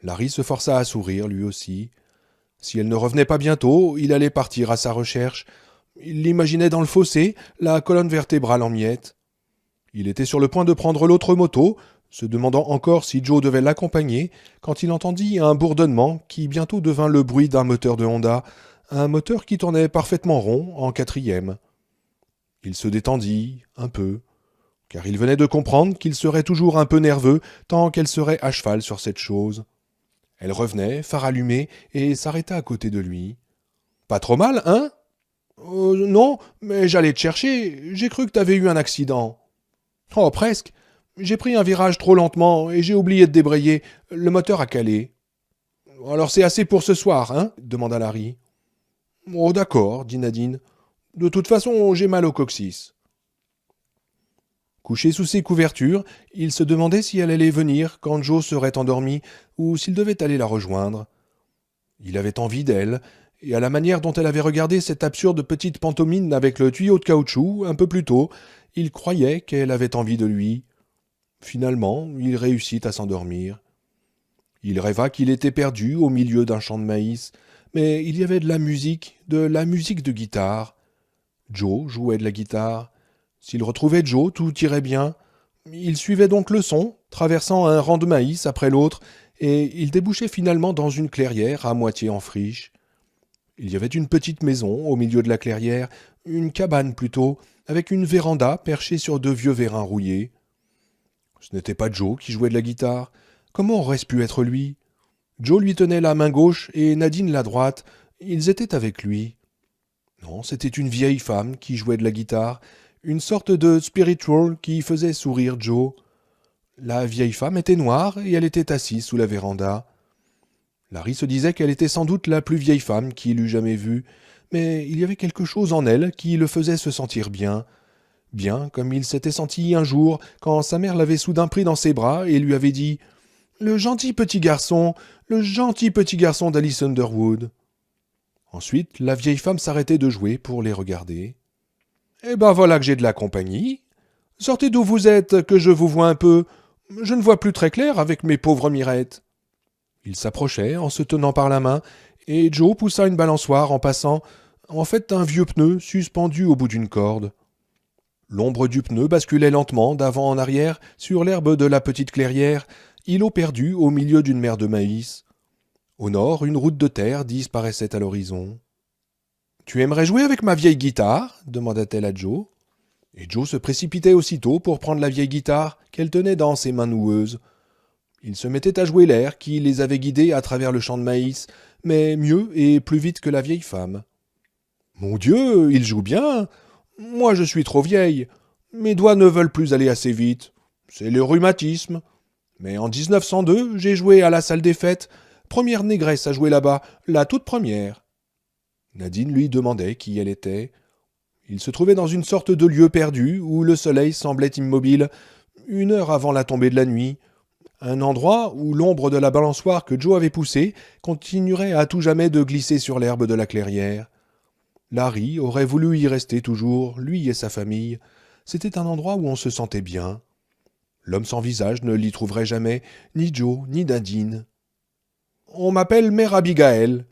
Larry se força à sourire, lui aussi. Si elle ne revenait pas bientôt, il allait partir à sa recherche. Il l'imaginait dans le fossé, la colonne vertébrale en miettes. Il était sur le point de prendre l'autre moto, se demandant encore si Joe devait l'accompagner, quand il entendit un bourdonnement qui bientôt devint le bruit d'un moteur de Honda, un moteur qui tournait parfaitement rond en quatrième. Il se détendit un peu, car il venait de comprendre qu'il serait toujours un peu nerveux tant qu'elle serait à cheval sur cette chose. Elle revenait, phare allumé, et s'arrêta à côté de lui. « Pas trop mal, hein ?»« Non, mais j'allais te chercher, j'ai cru que t'avais eu un accident. »« Oh, presque. J'ai pris un virage trop lentement et j'ai oublié de débrayer, le moteur a calé. »« Alors c'est assez pour ce soir, hein ?» demanda Larry. « Oh, d'accord, » dit Nadine. « De toute façon, j'ai mal au coccyx. » Couché sous ses couvertures, il se demandait si elle allait venir quand Joe serait endormi ou s'il devait aller la rejoindre. Il avait envie d'elle, et à la manière dont elle avait regardé cette absurde petite pantomime avec le tuyau de caoutchouc un peu plus tôt, il croyait qu'elle avait envie de lui. Finalement, il réussit à s'endormir. Il rêva qu'il était perdu au milieu d'un champ de maïs, mais il y avait de la musique de guitare. Joe jouait de la guitare. S'il retrouvait Joe, tout irait bien. Il suivait donc le son, traversant un rang de maïs après l'autre, et il débouchait finalement dans une clairière à moitié en friche. Il y avait une petite maison au milieu de la clairière, une cabane plutôt, avec une véranda perchée sur 2 vieux vérins rouillés. Ce n'était pas Joe qui jouait de la guitare. Comment aurait-ce pu être lui ? Joe lui tenait la main gauche et Nadine la droite. Ils étaient avec lui. Non, c'était une vieille femme qui jouait de la guitare, une sorte de spiritual qui faisait sourire Joe. La vieille femme était noire et elle était assise sous la véranda. Larry se disait qu'elle était sans doute la plus vieille femme qu'il eût jamais vue, mais il y avait quelque chose en elle qui le faisait se sentir bien. Bien comme il s'était senti un jour quand sa mère l'avait soudain pris dans ses bras et lui avait dit « le gentil petit garçon d'Alice Underwood ». Ensuite, la vieille femme s'arrêtait de jouer pour les regarder. « Eh ben voilà que j'ai de la compagnie. Sortez d'où vous êtes, que je vous vois un peu. Je ne vois plus très clair avec mes pauvres mirettes. » Il s'approchait en se tenant par la main, et Joe poussa une balançoire en passant, en fait un vieux pneu suspendu au bout d'une corde. L'ombre du pneu basculait lentement d'avant en arrière sur l'herbe de la petite clairière, îlot perdu au milieu d'une mer de maïs. Au nord, une route de terre disparaissait à l'horizon. « Tu aimerais jouer avec ma vieille guitare ?» demanda-t-elle à Joe. Et Joe se précipitait aussitôt pour prendre la vieille guitare qu'elle tenait dans ses mains noueuses. Ils se mettaient à jouer l'air qui les avait guidés à travers le champ de maïs, mais mieux et plus vite que la vieille femme. « Mon Dieu, il joue bien ! Moi, je suis trop vieille. Mes doigts ne veulent plus aller assez vite. C'est le rhumatisme. Mais en 1902, j'ai joué à la salle des fêtes. Première négresse à jouer là-bas, la toute première. » Nadine lui demandait qui elle était. Il se trouvait dans une sorte de lieu perdu où le soleil semblait immobile, 1 heure avant la tombée de la nuit. Un endroit où l'ombre de la balançoire que Joe avait poussée continuerait à tout jamais de glisser sur l'herbe de la clairière. Larry aurait voulu y rester toujours, lui et sa famille. C'était un endroit où on se sentait bien. L'homme sans visage ne l'y trouverait jamais, ni Joe, ni Nadine. « On m'appelle Mère Abigail.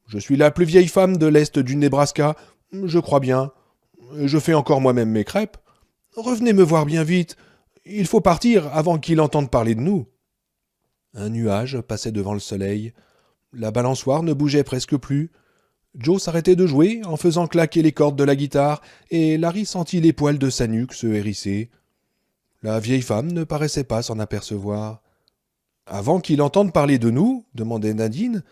Je suis la plus vieille femme de l'Est du Nebraska, je crois bien. Je fais encore moi-même mes crêpes. Revenez me voir bien vite. Il faut partir avant qu'il entende parler de nous. » Un nuage passait devant le soleil. La balançoire ne bougeait presque plus. Joe s'arrêtait de jouer en faisant claquer les cordes de la guitare, et Larry sentit les poils de sa nuque se hérisser. La vieille femme ne paraissait pas s'en apercevoir. « Avant qu'il entende parler de nous ?» demandait Nadine,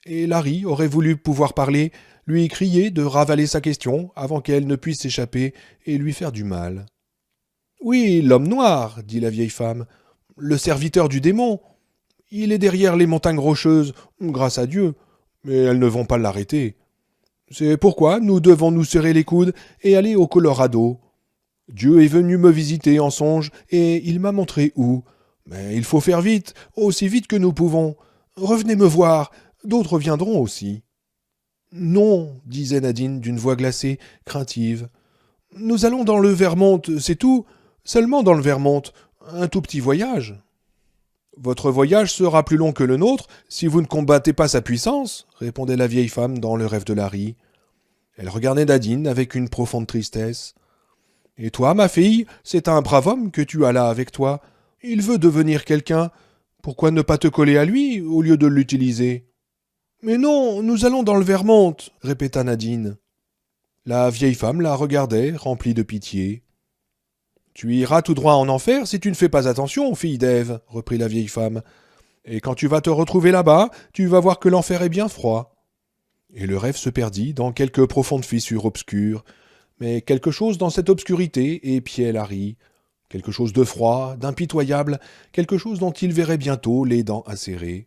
et Larry aurait voulu pouvoir parler, lui crier de ravaler sa question avant qu'elle ne puisse s'échapper et lui faire du mal. « Oui, l'homme noir, » dit la vieille femme, « le serviteur du démon. Il est derrière les montagnes rocheuses, grâce à Dieu, mais elles ne vont pas l'arrêter. C'est pourquoi nous devons nous serrer les coudes et aller au Colorado. Dieu est venu me visiter en songe et il m'a montré où. Mais il faut faire vite, aussi vite que nous pouvons. Revenez me voir, d'autres viendront aussi. » « Non, » disait Nadine d'une voix glacée, craintive. « Nous allons dans le Vermont, c'est tout. Seulement dans le Vermont. Un tout petit voyage. »« Votre voyage sera plus long que le nôtre si vous ne combattez pas sa puissance, » répondait la vieille femme dans le rêve de Larry. Elle regardait Nadine avec une profonde tristesse. Et toi, ma fille, c'est un brave homme que tu as là avec toi. Il veut devenir quelqu'un. Pourquoi ne pas te coller à lui au lieu de l'utiliser? Mais non, nous allons dans le Vermont, répéta Nadine. La vieille femme la regardait, remplie de pitié. Tu iras tout droit en enfer si tu ne fais pas attention, fille d'Ève, reprit la vieille femme. Et quand tu vas te retrouver là-bas, tu vas voir que l'enfer est bien froid. Et le rêve se perdit dans quelques profondes fissures obscures. Mais quelque chose dans cette obscurité épiait Larry. Quelque chose de froid, d'impitoyable, quelque chose dont il verrait bientôt les dents acérées.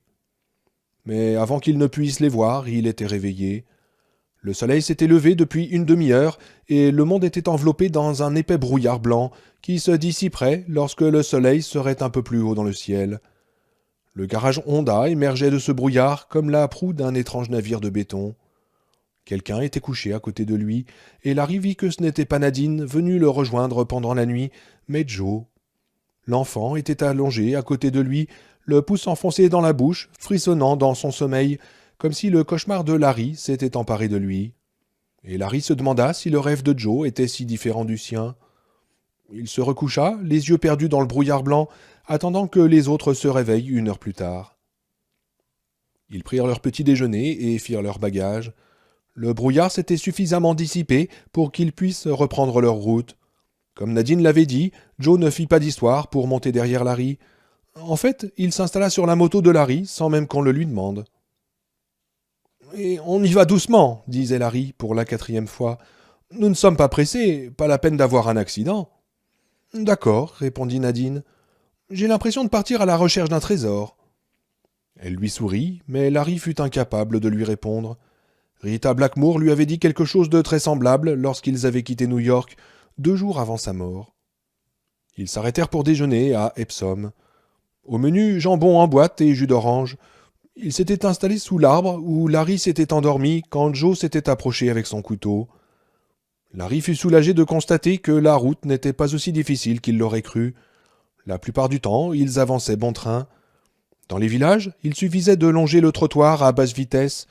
Mais avant qu'il ne puisse les voir, il était réveillé. Le soleil s'était levé depuis une demi-heure, et le monde était enveloppé dans un épais brouillard blanc qui se dissiperait lorsque le soleil serait un peu plus haut dans le ciel. Le garage Honda émergeait de ce brouillard comme la proue d'un étrange navire de béton. Quelqu'un était couché à côté de lui, et Larry vit que ce n'était pas Nadine venue le rejoindre pendant la nuit, mais Joe. L'enfant était allongé à côté de lui, le pouce enfoncé dans la bouche, frissonnant dans son sommeil, comme si le cauchemar de Larry s'était emparé de lui. Et Larry se demanda si le rêve de Joe était si différent du sien. Il se recoucha, les yeux perdus dans le brouillard blanc, attendant que les autres se réveillent une heure plus tard. Ils prirent leur petit déjeuner et firent leurs bagages. Le brouillard s'était suffisamment dissipé pour qu'ils puissent reprendre leur route. Comme Nadine l'avait dit, Joe ne fit pas d'histoire pour monter derrière Larry. En fait, il s'installa sur la moto de Larry sans même qu'on le lui demande. « Et on y va doucement, disait Larry pour la 4e fois. Nous ne sommes pas pressés, pas la peine d'avoir un accident. D'accord, répondit Nadine. J'ai l'impression de partir à la recherche d'un trésor. Elle lui sourit, mais Larry fut incapable de lui répondre. Rita Blackmore lui avait dit quelque chose de très semblable lorsqu'ils avaient quitté New York, 2 jours avant sa mort. Ils s'arrêtèrent pour déjeuner à Epsom. Au menu, jambon en boîte et jus d'orange. Ils s'étaient installés sous l'arbre où Larry s'était endormi quand Joe s'était approché avec son couteau. Larry fut soulagé de constater que la route n'était pas aussi difficile qu'il l'aurait cru. La plupart du temps, ils avançaient bon train. Dans les villages, il suffisait de longer le trottoir à basse vitesse.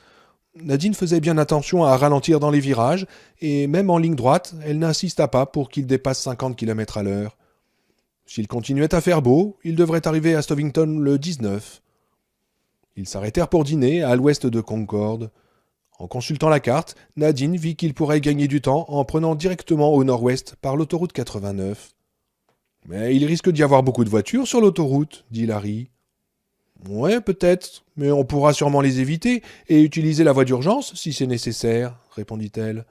Nadine faisait bien attention à ralentir dans les virages, et même en ligne droite, elle n'insista pas pour qu'il dépasse 50 km à l'heure. S'il continuait à faire beau, il devrait arriver à Stovington le 19. Ils s'arrêtèrent pour dîner à l'ouest de Concord. En consultant la carte, Nadine vit qu'il pourrait gagner du temps en prenant directement au nord-ouest par l'autoroute 89. « Mais il risque d'y avoir beaucoup de voitures sur l'autoroute, dit Larry. « Ouais, peut-être, mais on pourra sûrement les éviter et utiliser la voie d'urgence si c'est nécessaire, répondit-elle.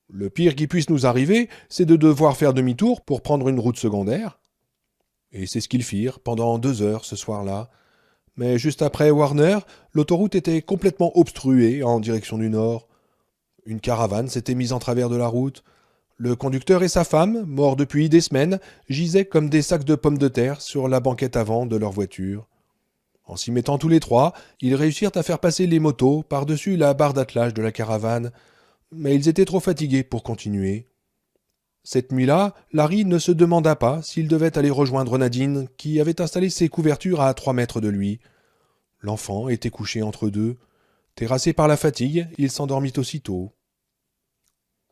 Le pire qui puisse nous arriver, c'est de devoir faire demi-tour pour prendre une route secondaire. Et c'est ce qu'ils firent pendant 2 heures ce soir-là. Mais juste après Warner, l'autoroute était complètement obstruée en direction du nord. Une caravane s'était mise en travers de la route. Le conducteur et sa femme, morts depuis des semaines, gisaient comme des sacs de pommes de terre sur la banquette avant de leur voiture. En s'y mettant tous les trois, ils réussirent à faire passer les motos par-dessus la barre d'attelage de la caravane, mais ils étaient trop fatigués pour continuer. Cette nuit-là, Larry ne se demanda pas s'il devait aller rejoindre Nadine, qui avait installé ses couvertures à 3 mètres de lui. L'enfant était couché entre deux. Terrassé par la fatigue, il s'endormit aussitôt.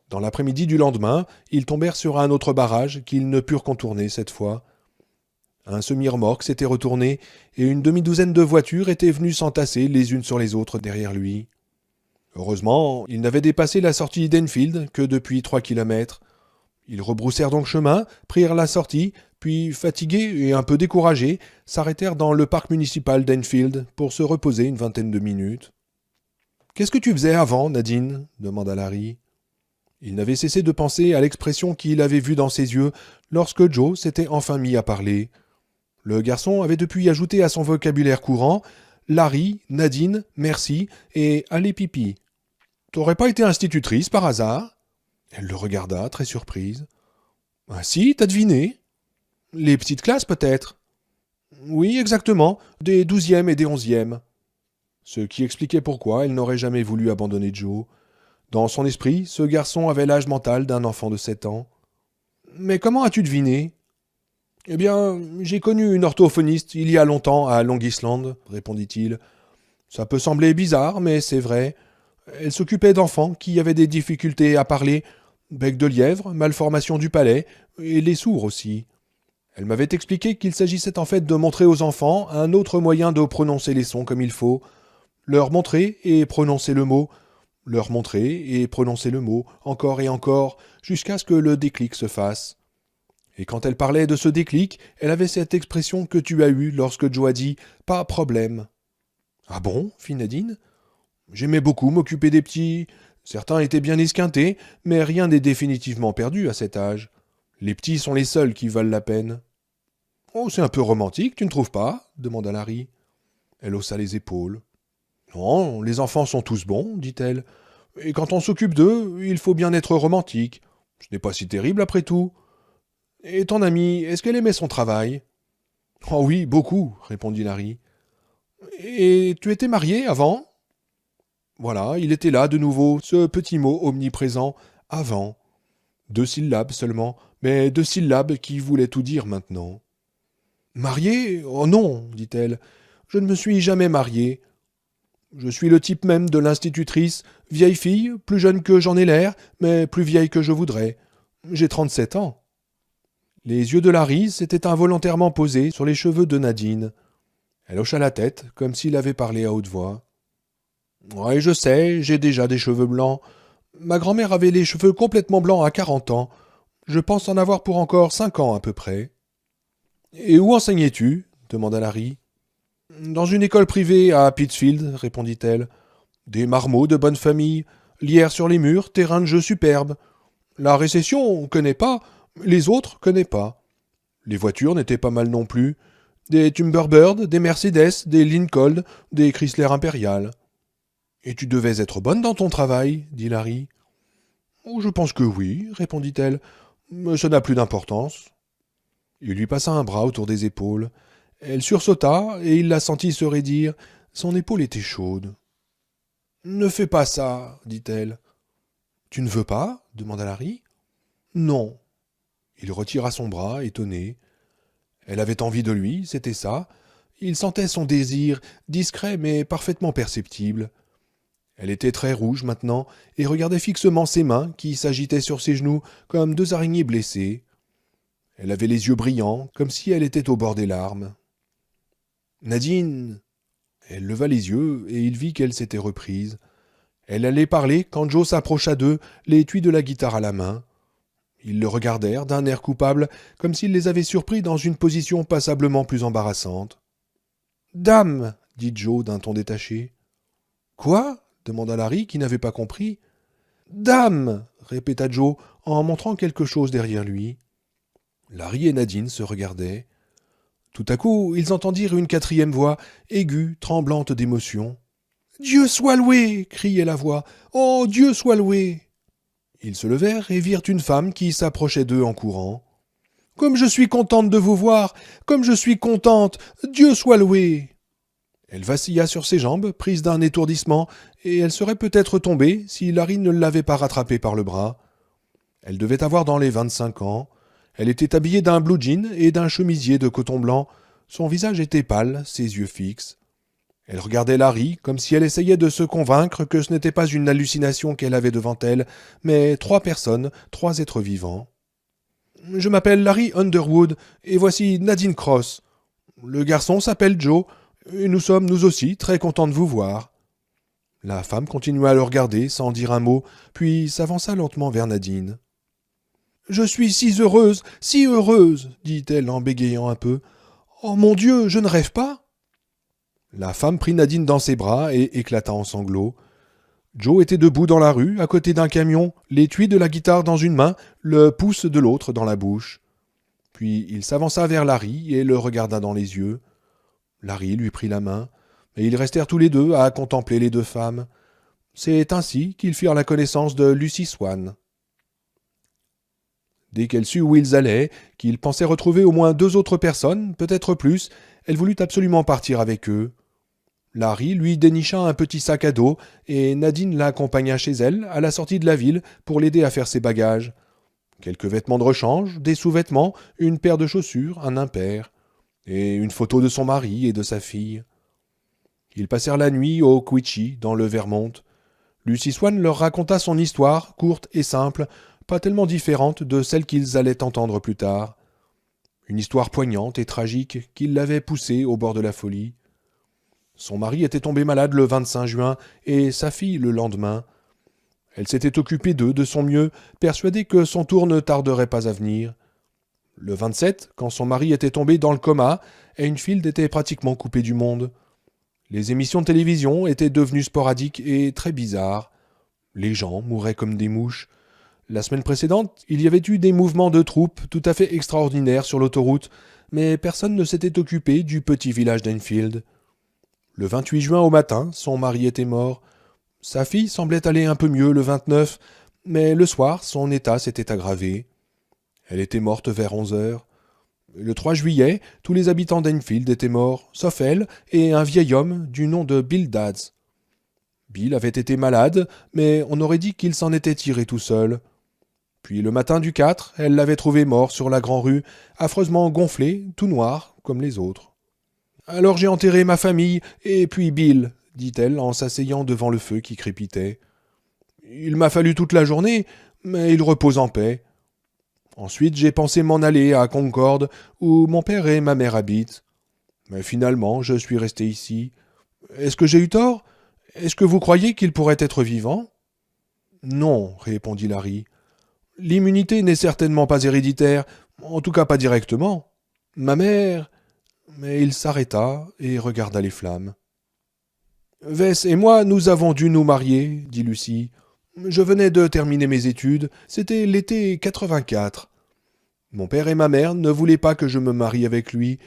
Dans l'après-midi du lendemain, ils tombèrent sur un autre barrage qu'ils ne purent contourner cette fois. Un semi-remorque s'était retourné et une demi-douzaine de voitures étaient venues s'entasser les unes sur les autres derrière lui. Heureusement, ils n'avaient dépassé la sortie d'Enfield que depuis 3 kilomètres. Ils rebroussèrent donc chemin, prirent la sortie, puis, fatigués et un peu découragés, s'arrêtèrent dans le parc municipal d'Enfield pour se reposer une vingtaine de minutes. « Qu'est-ce que tu faisais avant, Nadine » demanda Larry. Il n'avait cessé de penser à l'expression qu'il avait vue dans ses yeux lorsque Joe s'était enfin mis à parler. Le garçon avait depuis ajouté à son vocabulaire courant « Larry, Nadine, merci et allez pipi ». « T'aurais pas été institutrice par hasard ?» Elle le regarda, très surprise. « Ah si, t'as deviné ?»« Les petites classes, peut-être ?»« Oui, exactement, des 12e et des 11e. » Ce qui expliquait pourquoi elle n'aurait jamais voulu abandonner Joe. Dans son esprit, ce garçon avait l'âge mental d'un enfant de 7 ans. « Mais comment as-tu deviné ?»« Eh bien, j'ai connu une orthophoniste il y a longtemps à Long Island, » répondit-il. « Ça peut sembler bizarre, mais c'est vrai. Elle s'occupait d'enfants qui avaient des difficultés à parler, Bec de lièvre, malformation du palais, et les sourds aussi. Elle m'avait expliqué qu'il s'agissait en fait de montrer aux enfants un autre moyen de prononcer les sons comme il faut. Leur montrer et prononcer le mot, leur montrer et prononcer le mot, encore et encore, jusqu'à ce que le déclic se fasse. Et quand elle parlait de ce déclic, elle avait cette expression que tu as eue lorsque Joe a dit « pas problème ». Ah bon fit Nadine. J'aimais beaucoup m'occuper des petits. Certains étaient bien esquintés, mais rien n'est définitivement perdu à cet âge. Les petits sont les seuls qui valent la peine. Oh, c'est un peu romantique, tu ne trouves pas demanda Larry. Elle haussa les épaules. Non, les enfants sont tous bons, dit-elle. Et quand on s'occupe d'eux, il faut bien être romantique. Ce n'est pas si terrible après tout. Et ton amie, est-ce qu'elle aimait son travail? Oh oui, beaucoup, répondit Larry. Et tu étais marié avant? Voilà, il était là de nouveau, ce petit mot omniprésent, avant. 2 syllabes seulement, mais 2 syllabes qui voulaient tout dire maintenant. Marié? Oh non, dit-elle. Je ne me suis jamais mariée. Je suis le type même de l'institutrice, vieille fille, plus jeune que j'en ai l'air, mais plus vieille que je voudrais. J'ai 37 ans. Les yeux de Larry s'étaient involontairement posés sur les cheveux de Nadine. Elle hocha la tête, comme s'il avait parlé à haute voix. « Ouais, je sais, j'ai déjà des cheveux blancs. Ma grand-mère avait les cheveux complètement blancs à 40 ans. Je pense en avoir pour encore 5 ans à peu près. »« Et où enseignais-tu » demanda Larry. « Dans une école privée à Pittsfield, » répondit-elle. « Des marmots de bonne famille, lierre sur les murs, terrain de jeu superbe. La récession, on connaît pas, les autres, connaît pas. Les voitures n'étaient pas mal non plus. Des Thunderbird, des Mercedes, des Lincoln, des Chrysler Impérial. »« Et tu devais être bonne dans ton travail, » dit Larry. « Oh, je pense que oui, » répondit-elle, « mais ça n'a plus d'importance. » Il lui passa un bras autour des épaules. Elle sursauta, et il la sentit se raidir. Son épaule était chaude. « Ne fais pas ça, » dit-elle. « Tu ne veux pas » demanda Larry. « Non. » Il retira son bras, étonné. Elle avait envie de lui, c'était ça. Il sentait son désir, discret mais parfaitement perceptible. Elle était très rouge maintenant, et regardait fixement ses mains qui s'agitaient sur ses genoux comme 2 araignées blessées. Elle avait les yeux brillants, comme si elle était au bord des larmes. « Nadine !» Elle leva les yeux, et il vit qu'elle s'était reprise. Elle allait parler quand Joe s'approcha d'eux, l'étui de la guitare à la main. Ils le regardèrent d'un air coupable, comme s'il les avait surpris dans une position passablement plus embarrassante. « Dame !» dit Joe d'un ton détaché. « Quoi ?» demanda Larry, qui n'avait pas compris. « Dame !» répéta Joe, en montrant quelque chose derrière lui. Larry et Nadine se regardaient. Tout à coup, ils entendirent une 4e voix, aiguë, tremblante d'émotion. « Dieu soit loué !» criait la voix. « Oh, Dieu soit loué !» Ils se levèrent et virent une femme qui s'approchait d'eux en courant. « Comme je suis contente de vous voir! Comme je suis contente! Dieu soit loué !» Elle vacilla sur ses jambes, prise d'un étourdissement, et elle serait peut-être tombée si Larry ne l'avait pas rattrapée par le bras. Elle devait avoir dans les 25 ans. Elle était habillée d'un blue jean et d'un chemisier de coton blanc. Son visage était pâle, ses yeux fixes. Elle regardait Larry comme si elle essayait de se convaincre que ce n'était pas une hallucination qu'elle avait devant elle, mais 3 personnes, 3 êtres vivants. « Je m'appelle Larry Underwood, et voici Nadine Cross. Le garçon s'appelle Joe, et nous sommes, nous aussi, très contents de vous voir. » La femme continua à le regarder sans dire un mot, puis s'avança lentement vers Nadine. « Je suis si heureuse, dit-elle en bégayant un peu. « Oh mon Dieu, je ne rêve pas ?» La femme prit Nadine dans ses bras et éclata en sanglots. Joe était debout dans la rue, à côté d'un camion, l'étui de la guitare dans une main, le pouce de l'autre dans la bouche. Puis il s'avança vers Larry et le regarda dans les yeux. Larry lui prit la main, et ils restèrent tous les deux à contempler les 2 femmes. C'est ainsi qu'ils firent la connaissance de Lucy Swan. Dès qu'elle sut où ils allaient, qu'ils pensaient retrouver au moins 2 autres personnes, peut-être plus, elle voulut absolument partir avec eux. Larry lui dénicha un petit sac à dos, et Nadine l'accompagna chez elle, à la sortie de la ville, pour l'aider à faire ses bagages. Quelques vêtements de rechange, des sous-vêtements, une paire de chaussures, un impair, et une photo de son mari et de sa fille. Ils passèrent la nuit au Queechy, dans le Vermont. Lucy Swan leur raconta son histoire, courte et simple, pas tellement différente de celle qu'ils allaient entendre plus tard. Une histoire poignante et tragique qui l'avait poussée au bord de la folie. Son mari était tombé malade le 25 juin et sa fille le lendemain. Elle s'était occupée d'eux de son mieux, persuadée que son tour ne tarderait pas à venir. Le 27, quand son mari était tombé dans le coma, Enfield était pratiquement coupé du monde. Les émissions de télévision étaient devenues sporadiques et très bizarres. Les gens mouraient comme des mouches. La semaine précédente, il y avait eu des mouvements de troupes tout à fait extraordinaires sur l'autoroute, mais personne ne s'était occupé du petit village d'Enfield. Le 28 juin au matin, son mari était mort. Sa fille semblait aller un peu mieux le 29, mais le soir, son état s'était aggravé. Elle était morte vers 11 heures. Le 3 juillet, tous les habitants d'Enfield étaient morts, sauf elle et un vieil homme du nom de Bill Dadds. Bill avait été malade, mais on aurait dit qu'il s'en était tiré tout seul. Puis le matin du 4, elle l'avait trouvé mort sur la Grand-Rue, affreusement gonflé, tout noir, comme les autres. « Alors j'ai enterré ma famille, et puis Bill, » dit-elle en s'asseyant devant le feu qui crépitait. « Il m'a fallu toute la journée, mais il repose en paix. Ensuite j'ai pensé m'en aller à Concord, où mon père et ma mère habitent. Mais finalement je suis resté ici. Est-ce que j'ai eu tort ? Est-ce que vous croyez qu'il pourrait être vivant ? » ?»« Non, répondit Larry. L'immunité n'est certainement pas héréditaire, en tout cas pas directement. Ma mère... » Mais il s'arrêta et regarda les flammes. « Vess et moi, nous avons dû nous marier, dit Lucie. Je venais de terminer mes études, c'était l'été 84. Mon père et ma mère ne voulaient pas que je me marie avec lui.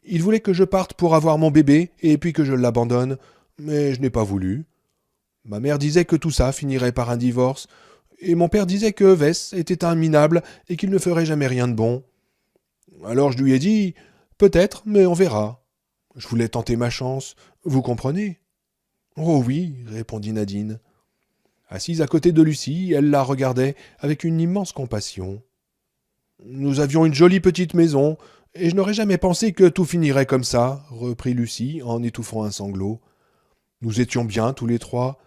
Ils voulaient que je parte pour avoir mon bébé et puis que je l'abandonne, mais je n'ai pas voulu. Ma mère disait que tout ça finirait par un divorce, et mon père disait que Vess était un minable et qu'il ne ferait jamais rien de bon. Alors je lui ai dit « Peut-être, mais on verra. » Je voulais tenter ma chance, vous comprenez ? Oh oui, répondit Nadine. Assise à côté de Lucie, elle la regardait avec une immense compassion. Nous avions une jolie petite maison, et je n'aurais jamais pensé que tout finirait comme ça, reprit Lucie en étouffant un sanglot. Nous étions bien tous les trois.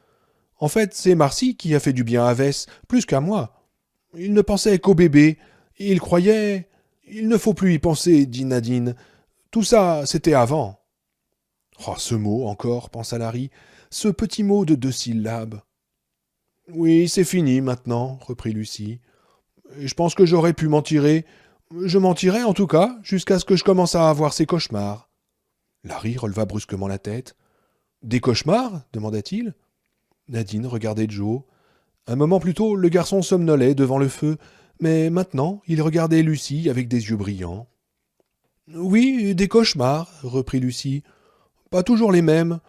En fait, c'est Marcy qui a fait du bien à Vess, plus qu'à moi. Il ne pensait qu'au bébé, et il croyait... Il ne faut plus y penser, dit Nadine. Tout ça, c'était avant. Oh, ce mot encore, pensa Larry, ce petit mot de 2 syllabes. Oui, c'est fini maintenant, reprit Lucie. Je pense que j'aurais pu m'en tirer. Je m'en tirais en tout cas, jusqu'à ce que je commence à avoir ces cauchemars. Larry releva brusquement la tête. Des cauchemars ? Demanda-t-il. Nadine regardait Joe. Un moment plus tôt, le garçon somnolait devant le feu, mais maintenant, il regardait Lucie avec des yeux brillants. « Oui, des cauchemars, » reprit Lucie. « Pas toujours les mêmes.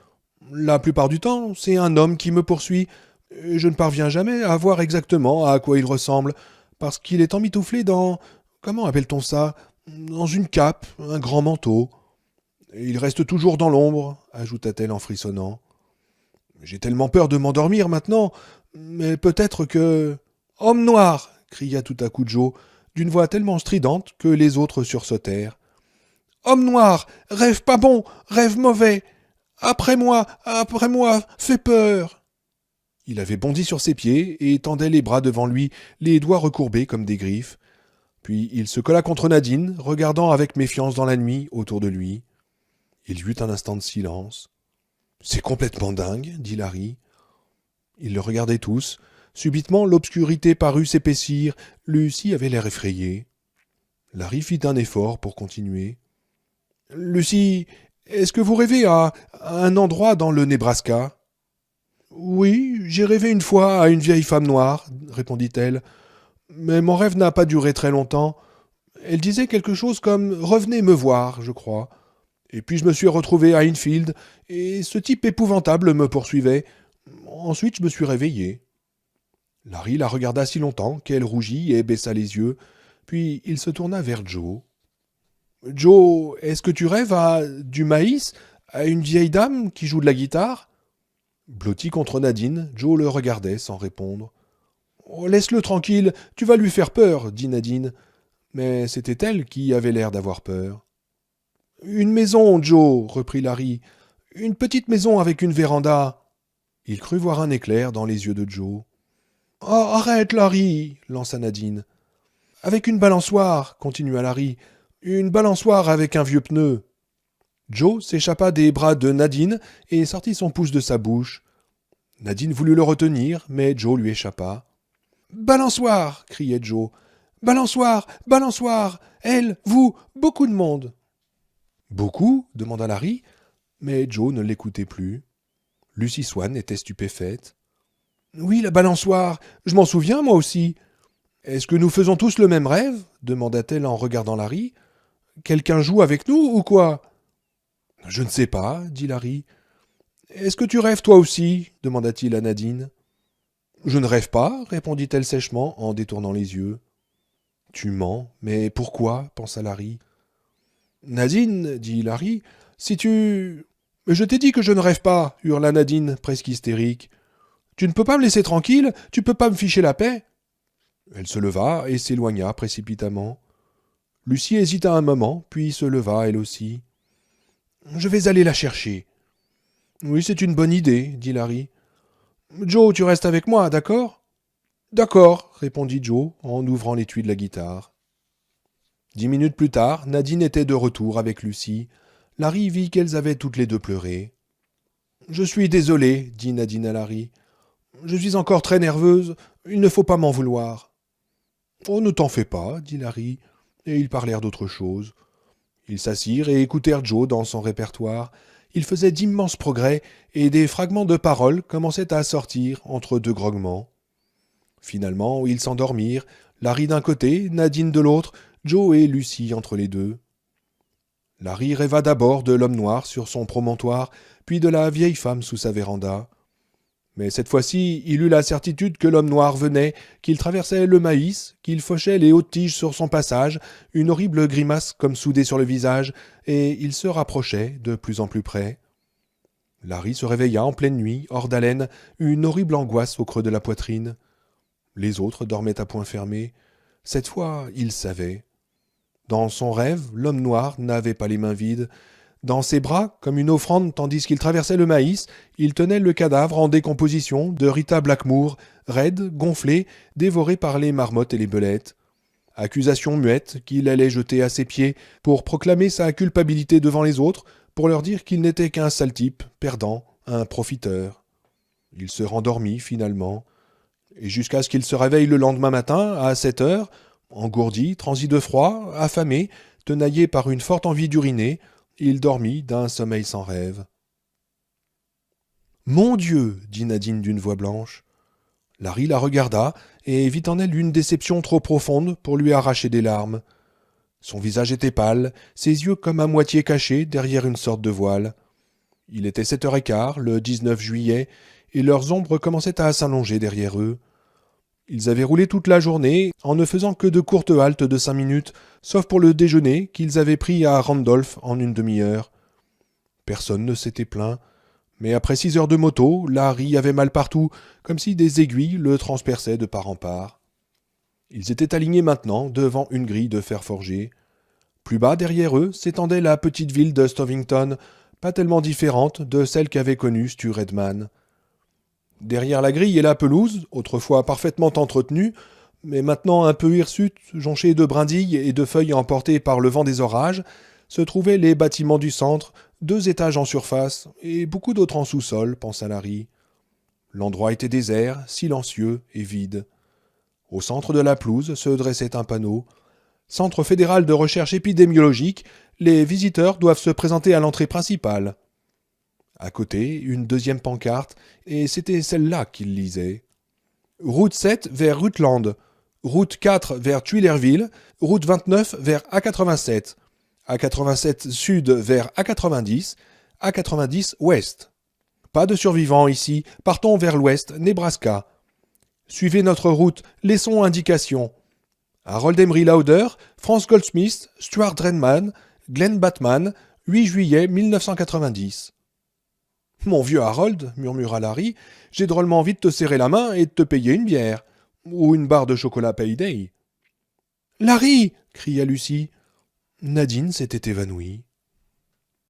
La plupart du temps, c'est un homme qui me poursuit. Je ne parviens jamais à voir exactement à quoi il ressemble, parce qu'il est emmitouflé dans... Comment appelle-t-on ça ? Dans une cape, un grand manteau. Il reste toujours dans l'ombre, ajouta-t-elle en frissonnant. J'ai tellement peur de m'endormir maintenant, mais peut-être que... Homme noir ! Cria tout à coup Joe, d'une voix tellement stridente que les autres sursautèrent. Homme noir ! Rêve pas bon ! Rêve mauvais ! Après moi ! Fais peur ! Il avait bondi sur ses pieds et tendait les bras devant lui, les doigts recourbés comme des griffes. Puis il se colla contre Nadine, regardant avec méfiance dans la nuit autour de lui. Il y eut un instant de silence. « C'est complètement dingue, » dit Larry. Ils le regardaient tous. Subitement, l'obscurité parut s'épaissir. Lucie avait l'air effrayée. Larry fit un effort pour continuer. « Lucie, est-ce que vous rêvez à un endroit dans le Nebraska ?»« Oui, j'ai rêvé une fois à une vieille femme noire, » répondit-elle. « Mais mon rêve n'a pas duré très longtemps. Elle disait quelque chose comme « Revenez me voir », je crois. Et puis je me suis retrouvé à Enfield, et ce type épouvantable me poursuivait. Ensuite, je me suis réveillé. Larry la regarda si longtemps qu'elle rougit et baissa les yeux, puis il se tourna vers Joe. « Joe, est-ce que tu rêves à du maïs, à une vieille dame qui joue de la guitare ?» Blotti contre Nadine, Joe le regardait sans répondre. « Oh, laisse-le tranquille, tu vas lui faire peur, » dit Nadine. Mais c'était elle qui avait l'air d'avoir peur. « Une maison, Joe, » reprit Larry. « Une petite maison avec une véranda. » Il crut voir un éclair dans les yeux de Joe. Oh, arrête, Larry lança Nadine. Avec une balançoire, continua Larry. Une balançoire avec un vieux pneu. Joe s'échappa des bras de Nadine et sortit son pouce de sa bouche. Nadine voulut le retenir, mais Joe lui échappa. Balançoire criait Joe. Balançoire balançoire elle, vous, beaucoup de monde. Beaucoup demanda Larry, mais Joe ne l'écoutait plus. Lucy Swan était stupéfaite. Oui, la balançoire, je m'en souviens moi aussi. Est-ce que nous faisons tous le même rêve demanda-t-elle en regardant Larry. Quelqu'un joue avec nous ou quoi? Je ne sais pas, dit Larry. Est-ce que tu rêves toi aussi demanda-t-il à Nadine. Je ne rêve pas, répondit-elle sèchement en détournant les yeux. Tu mens, mais pourquoi pensa Larry. Nadine, dit Larry, si tu... Je t'ai dit que je ne rêve pas, hurla Nadine, presque hystérique. Tu ne peux pas me laisser tranquille, tu peux pas me ficher la paix. Elle se leva et s'éloigna précipitamment. Lucie hésita un moment, puis se leva elle aussi. Je vais aller la chercher. Oui, c'est une bonne idée, dit Larry. Joe, tu restes avec moi, d'accord? D'accord, répondit Joe en ouvrant l'étui de la guitare. 10 minutes plus tard, Nadine était de retour avec Lucie. Larry vit qu'elles avaient toutes les deux pleuré. Je suis désolé, dit Nadine à Larry. Je suis encore très nerveuse, il ne faut pas m'en vouloir. Oh, ne t'en fais pas, dit Larry, et ils parlèrent d'autre chose. Ils s'assirent et écoutèrent Joe dans son répertoire. Il faisait d'immenses progrès, et des fragments de paroles commençaient à sortir entre deux grognements. Finalement, ils s'endormirent, Larry d'un côté, Nadine de l'autre, Joe et Lucie entre les deux. Larry rêva d'abord de l'homme noir sur son promontoire, puis de la vieille femme sous sa véranda. Mais cette fois-ci, il eut la certitude que l'homme noir venait, qu'il traversait le maïs, qu'il fauchait les hautes tiges sur son passage, une horrible grimace comme soudée sur le visage, et il se rapprochait de plus en plus près. Larry se réveilla en pleine nuit, hors d'haleine, une horrible angoisse au creux de la poitrine. Les autres dormaient à point fermé. Cette fois, il savait. Dans son rêve, l'homme noir n'avait pas les mains vides. Dans ses bras, comme une offrande tandis qu'il traversait le maïs, il tenait le cadavre en décomposition de Rita Blackmoor, raide, gonflée, dévorée par les marmottes et les belettes. Accusation muette qu'il allait jeter à ses pieds pour proclamer sa culpabilité devant les autres, pour leur dire qu'il n'était qu'un sale type, perdant, un profiteur. Il se rendormit finalement, et jusqu'à ce qu'il se réveille le lendemain matin, à 7 heures, engourdi, transi de froid, affamé, tenaillé par une forte envie d'uriner, il dormit d'un sommeil sans rêve. « Mon Dieu !» dit Nadine d'une voix blanche. Larry la regarda et vit en elle une déception trop profonde pour lui arracher des larmes. Son visage était pâle, ses yeux comme à moitié cachés derrière une sorte de voile. Il était 7h15, le 19 juillet, et leurs ombres commençaient à s'allonger derrière eux. Ils avaient roulé toute la journée, en ne faisant que de courtes haltes de 5 minutes, sauf pour le déjeuner qu'ils avaient pris à Randolph en une demi-heure. Personne ne s'était plaint, mais après 6 heures de moto, Larry avait mal partout, comme si des aiguilles le transperçaient de part en part. Ils étaient alignés maintenant devant une grille de fer forgé. Plus bas, derrière eux, s'étendait la petite ville de Stovington, pas tellement différente de celle qu'avait connue Stu Redman. Derrière la grille et la pelouse, autrefois parfaitement entretenue, mais maintenant un peu hirsute, jonchée de brindilles et de feuilles emportées par le vent des orages, se trouvaient les bâtiments du centre, 2 étages en surface, et beaucoup d'autres en sous-sol, pensa Larry. L'endroit était désert, silencieux et vide. Au centre de la pelouse se dressait un panneau. Centre fédéral de recherche épidémiologique, les visiteurs doivent se présenter à l'entrée principale. À côté, une deuxième pancarte, et c'était celle-là qu'il lisait. Route 7 vers Rutland, route 4 vers Tuilerville, route 29 vers A87, A87 sud vers A90, A90 ouest. Pas de survivants ici, partons vers l'ouest, Nebraska. Suivez notre route, laissons indication. Harold Emery Lauder, Franz Goldsmith, Stuart Redman, Glenn Batman, 8 juillet 1990. Mon vieux Harold, murmura Larry, j'ai drôlement envie de te serrer la main et de te payer une bière. Ou une barre de chocolat Payday. Larry cria Lucie. Nadine s'était évanouie.